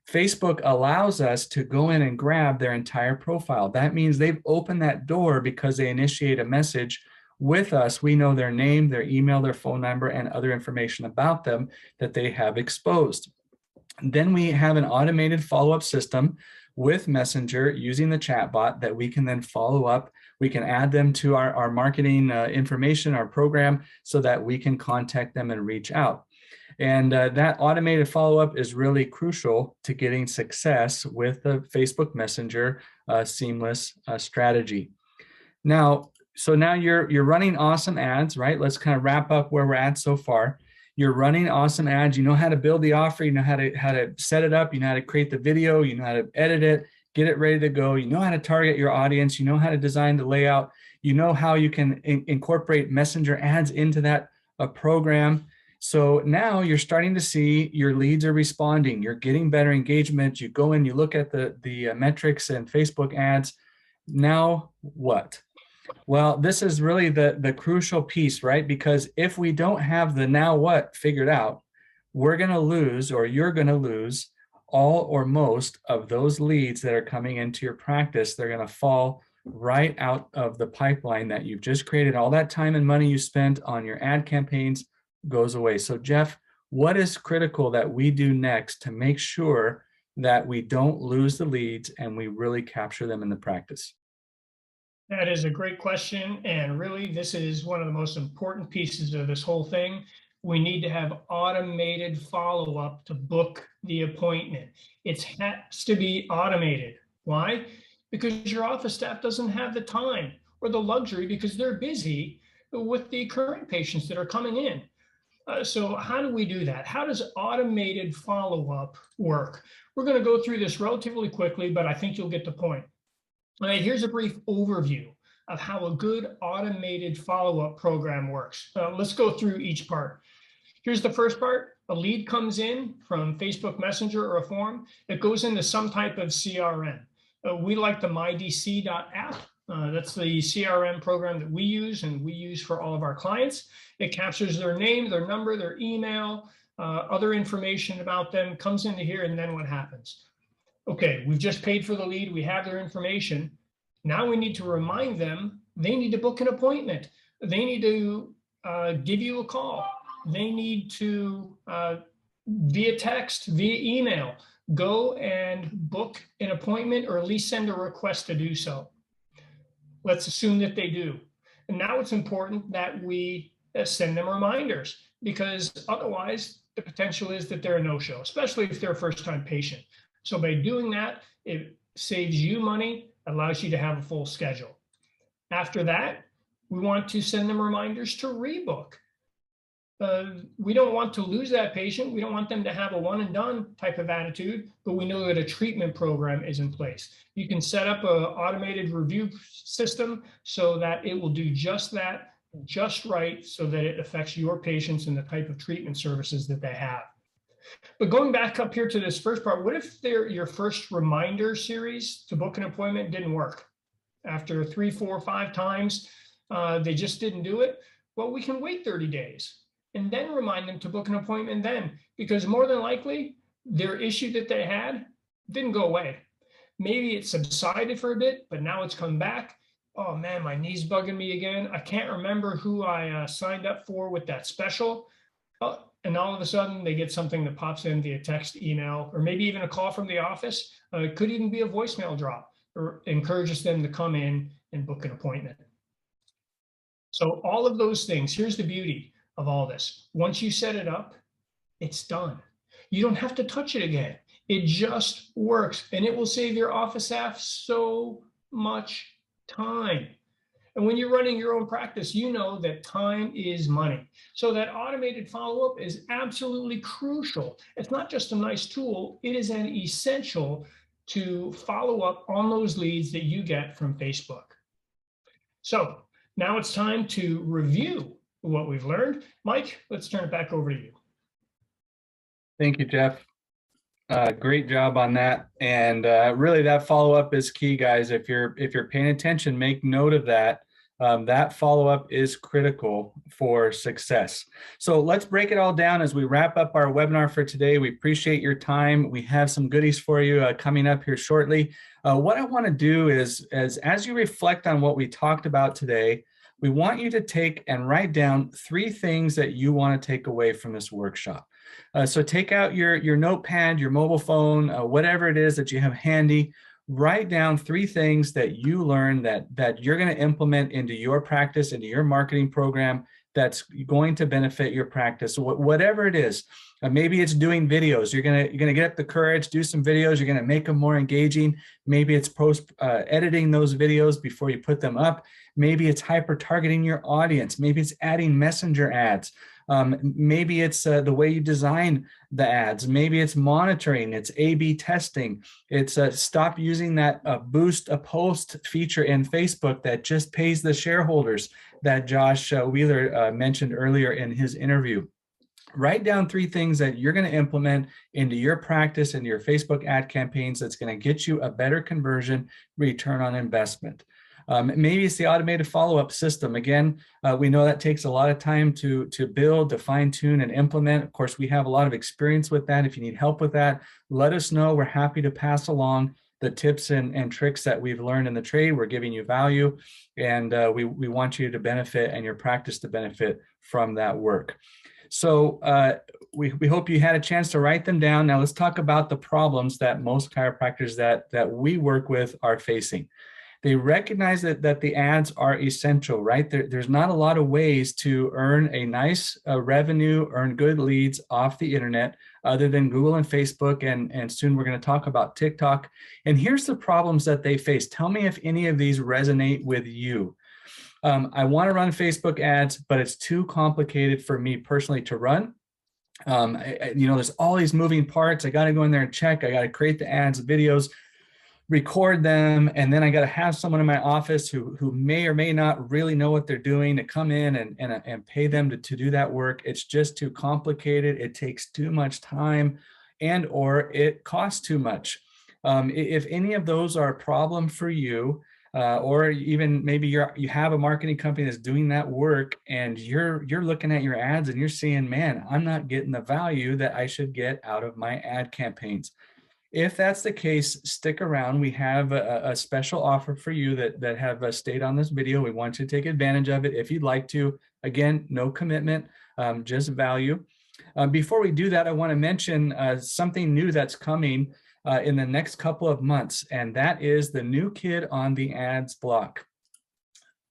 Facebook allows us to go in and grab their entire profile. That means they've opened that door because they initiate a message with us. We know their name, their email, their phone number, and other information about them that they have exposed. Then we have an automated follow-up system with Messenger using the chatbot that we can then follow up. We can add them to our marketing information, our program, so that we can contact them and reach out. And that automated follow-up is really crucial to getting success with the Facebook Messenger seamless strategy. Now, so now you're running awesome ads, right? Let's kind of wrap up where we're at so far. You're running awesome ads. You know how to build the offer. You know how to set it up. You know how to create the video. You know how to edit it, get it ready to go. You know how to target your audience. You know how to design the layout. You know how you can incorporate Messenger ads into that program. So now you're starting to see your leads are responding. You're getting better engagement. You go in, you look at the metrics and Facebook ads. Now what? Well, this is really the crucial piece, right? Because if we don't have the now what figured out, we're going to lose, or you're going to lose all or most of those leads that are coming into your practice. They're going to fall right out of the pipeline that you've just created. All that time and money you spent on your ad campaigns goes away. So Jeff, what is critical that we do next to make sure that we don't lose the leads and we really capture them in the practice? That is a great question. And really, this is one of the most important pieces of this whole thing. We need to have automated follow-up to book the appointment. It has to be automated. Why? Because your office staff doesn't have the time or the luxury, because they're busy with the current patients that are coming in. So how do we do that? How does automated follow-up work? We're going to go through this relatively quickly, but I think you'll get the point. All right, here's a brief overview of how a good automated follow-up program works. Let's go through each part. Here's the first part. A lead comes in from Facebook Messenger or a form. It goes into some type of CRM. We like the mydc.app. That's the CRM program that we use and we use for all of our clients. It captures their name, their number, their email, other information about them, comes into here, and then what happens? Okay, we've just paid for the lead. We have their information. Now we need to remind them they need to book an appointment. They need to give you a call. They need to, via text, via email, go and book an appointment or at least send a request to do so. Let's assume that they do. And now it's important that we send them reminders, because otherwise the potential is that they're a no-show, especially if they're a first-time patient. So by doing that, it saves you money, allows you to have a full schedule. After that, we want to send them reminders to rebook. We don't want to lose that patient. We don't want them to have a one and done type of attitude, but we know that a treatment program is in place. You can set up an automated review system so that it will do just that, just right, so that it affects your patients and the type of treatment services that they have. But going back up here to this first part, what if your first reminder series to book an appointment didn't work? After 3, 4, 5 times, they just didn't do it. Well, we can wait 30 days and then remind them to book an appointment then, because more than likely their issue that they had didn't go away. Maybe it subsided for a bit, but now it's come back. Oh man, my knee's bugging me again. I can't remember who I signed up for with that special. And all of a sudden they get something that pops in via text, email, or maybe even a call from the office. It could even be a voicemail drop, or encourages them to come in and book an appointment. So all of those things, here's the beauty of all this. Once you set it up, it's done. You don't have to touch it again. It just works, and it will save your office staff so much time. And when you're running your own practice, you know that time is money. So that automated follow-up is absolutely crucial. It's not just a nice tool, it is an essential to follow up on those leads that you get from Facebook. So now it's time to review what we've learned. Mike, let's turn it back over to you. Thank you, Jeff. Great job on that. And really that follow-up is key, guys. If you're paying attention, make note of that. That follow-up is critical for success. So let's break it all down as we wrap up our webinar for today. We appreciate your time. We have some goodies for you coming up here shortly. What I want to do is, as you reflect on what we talked about today, we want you to take and write down 3 things that you want to take away from this workshop. So take out your notepad, your mobile phone, whatever it is that you have handy. Write down 3 things that you learned that you're going to implement into your practice, into your marketing program, that's going to benefit your practice. Whatever it is. Maybe it's doing videos. You're gonna get up the courage, do some videos. You're gonna make them more engaging. Maybe it's editing those videos before you put them up. Maybe it's hyper targeting your audience. Maybe it's adding messenger ads. Maybe it's the way you design the ads. Maybe it's monitoring. It's A/B testing. It's stop using that boost a post feature in Facebook that just pays the shareholders that Josh Wheeler mentioned earlier in his interview. Write down 3 things that you're going to implement into your practice, into your Facebook ad campaigns that's going to get you a better conversion return on investment. Maybe it's the automated follow-up system. Again, we know that takes a lot of time to build, to fine-tune, and implement. Of course, we have a lot of experience with that. If you need help with that, let us know. We're happy to pass along the tips and tricks that we've learned in the trade. We're giving you value, and we want you to benefit and your practice to benefit from that work. So we hope you had a chance to write them down. Now let's talk about the problems that most chiropractors that we work with are facing. They recognize that the ads are essential, right? There's not a lot of ways to earn a nice revenue, earn good leads off the internet other than Google and Facebook, and soon we're going to talk about TikTok. And here's the problems that they face. Tell me if any of these resonate with you. I want to run Facebook ads, but it's too complicated for me personally to run. There's all these moving parts. I got to go in there and check. I got to create the ads, videos, record them, and then I got to have someone in my office who may or may not really know what they're doing to come in and pay them to do that work. It's just too complicated. It takes too much time, and or it costs too much. If any of those are a problem for you, or even maybe you have a marketing company that's doing that work, and you're looking at your ads and you're seeing, man, I'm not getting the value that I should get out of my ad campaigns. If that's the case, stick around. We have a special offer for you that have stayed on this video. We want you to take advantage of it if you'd like to. Again, no commitment, just value. Before we do that, I want to mention something new that's coming in the next couple of months, and that is the new kid on the ads block.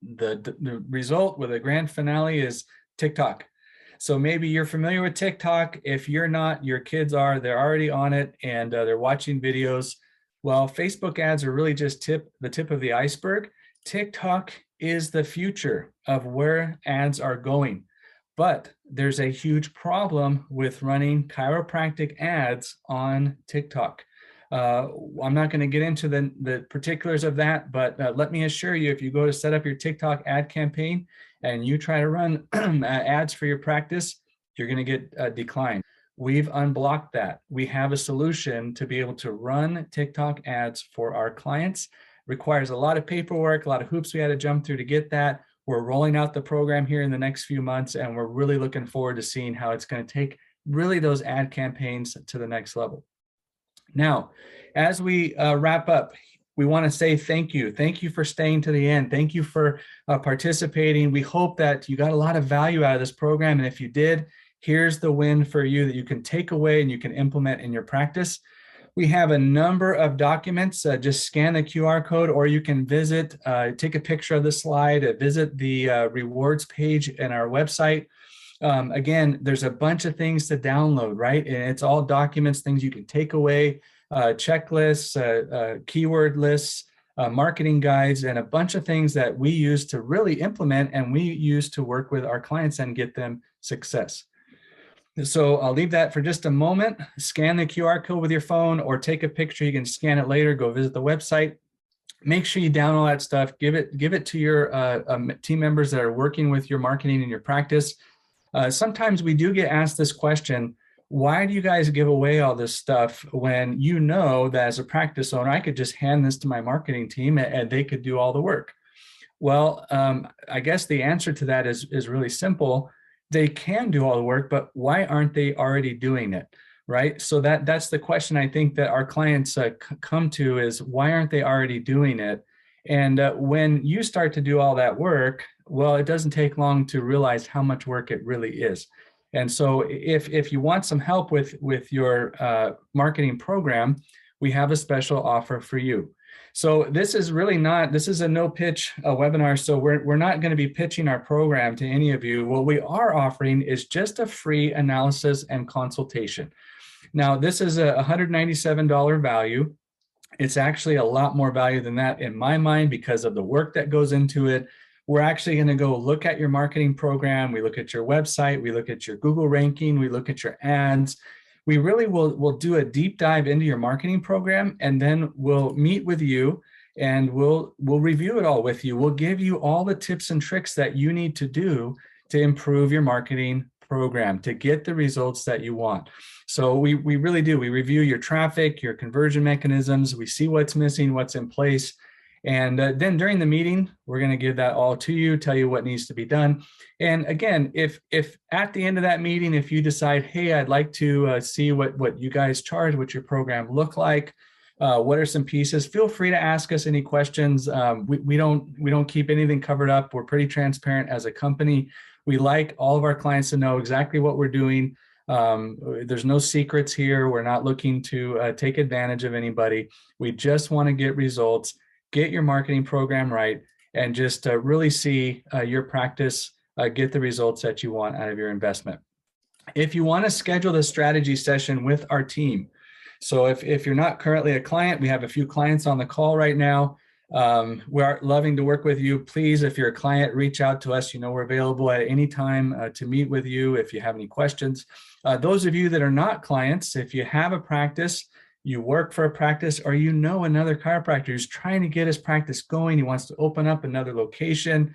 The result with a grand finale is TikTok. So maybe you're familiar with TikTok. If you're not, your kids are. They're already on it, and they're watching videos. Well, Facebook ads are really just the tip of the iceberg. TikTok is the future of where ads are going. But there's a huge problem with running chiropractic ads on TikTok. I'm not going to get into the particulars of that, but let me assure you, if you go to set up your TikTok ad campaign and you try to run ads for your practice, you're going to get declined. We've unblocked that. We have a solution to be able to run TikTok ads for our clients. Requires a lot of paperwork, a lot of hoops we had to jump through to get that. We're rolling out the program here in the next few months, and we're really looking forward to seeing how it's going to take really those ad campaigns to the next level. Now, as we wrap up, we want to say thank you. Thank you for staying to the end. Thank you for participating. We hope that you got a lot of value out of this program. And if you did, here's the win for you that you can take away and you can implement in your practice. We have a number of documents. Just scan the QR code, or you can visit, take a picture of the slide, visit the rewards page in our website. Again, there's a bunch of things to download, right? And it's all documents, things you can take away, checklists, keyword lists, marketing guides, and a bunch of things that we use to really implement and we use to work with our clients and get them success. So I'll leave that for just a moment. Scan the QR code with your phone or take a picture. You can scan it later, go visit the website. Make sure you download all that stuff. Give it to your team members that are working with your marketing in your practice. Sometimes we do get asked this question, why do you guys give away all this stuff when you know that as a practice owner, I could just hand this to my marketing team and they could do all the work? Well, I guess the answer to that is really simple. They can do all the work, but why aren't they already doing it, right? So that's the question I think that our clients come to is, why aren't they already doing it? And when you start to do all that work, well, it doesn't take long to realize how much work it really is. And so if you want some help with your marketing program, we have a special offer for you. So this is really not, this is a no pitch webinar. So we're not going to be pitching our program to any of you. What we are offering is just a free analysis and consultation. Now, this is a $197 value. It's actually a lot more value than that in my mind because of the work that goes into it. We're actually going to go look at your marketing program. We look at your website. We look at your Google ranking. We look at your ads. We really will do a deep dive into your marketing program, and then we'll meet with you and we'll review it all with you. We'll give you all the tips and tricks that you need to do to improve your marketing program, to get the results that you want. So we really do. We review your traffic, your conversion mechanisms. We see what's missing, what's in place. And then during the meeting, we're going to give that all to you, tell you what needs to be done. And again, if at the end of that meeting, if you decide, hey, I'd like to see what you guys charge, what your program look like, what are some pieces, feel free to ask us any questions. We don't keep anything covered up. We're pretty transparent as a company. We like all of our clients to know exactly what we're doing. There's no secrets here. We're not looking to take advantage of anybody. We just want to get results, get your marketing program right, and just really see your practice get the results that you want out of your investment. If you want to schedule the strategy session with our team, so if you're not currently a client, we have a few clients on the call right now. We are loving to work with you. Please, if you're a client, reach out to us. You know, we're available at any time to meet with you if you have any questions. Those of you that are not clients, if you have a practice, you work for a practice, or you know another chiropractor who's trying to get his practice going, he wants to open up another location,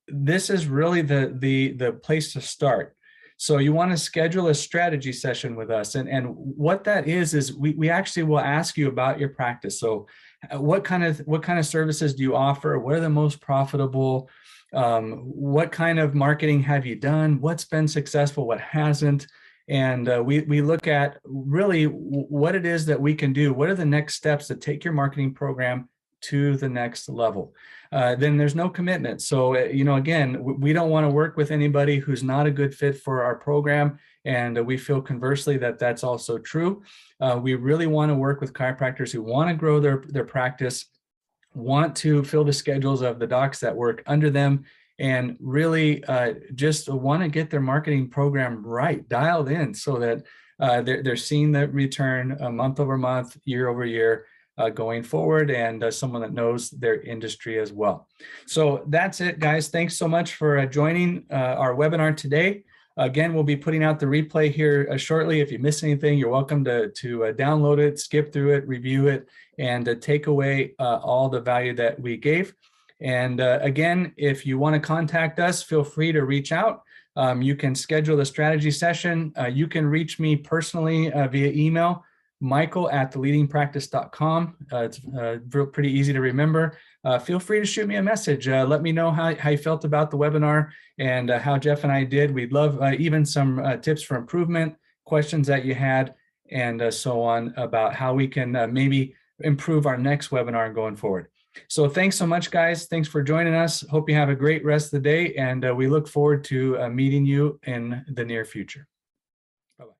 this is really the place to start. So you want to schedule a strategy session with us. And what that is we actually will ask you about your practice. So what kind of services do you offer? What are the most profitable? What kind of marketing have you done? What's been successful? What hasn't? And we look at really what it is that we can do. What are the next steps to take your marketing program to the next level? Then there's no commitment. So, again, we don't want to work with anybody who's not a good fit for our program. And we feel conversely that that's also true. We really want to work with chiropractors who want to grow their practice, want to fill the schedules of the docs that work under them, and really just want to get their marketing program right, dialed in, so that they're seeing the return month over month, year over year, going forward, and someone that knows their industry as well. So that's it, guys. Thanks so much for joining our webinar today. Again, we'll be putting out the replay here shortly. If you miss anything, you're welcome to download it, skip through it, review it, and take away all the value that we gave. And again, if you want to contact us, feel free to reach out. You can schedule a strategy session. You can reach me personally via email, michael@theleadingpractice.com. It's pretty easy to remember. Feel free to shoot me a message. Let me know how you felt about the webinar and how Jeff and I did. We'd love even some tips for improvement, questions that you had, and so on about how we can maybe improve our next webinar going forward. So thanks so much, guys. Thanks for joining us. Hope you have a great rest of the day, and we look forward to meeting you in the near future.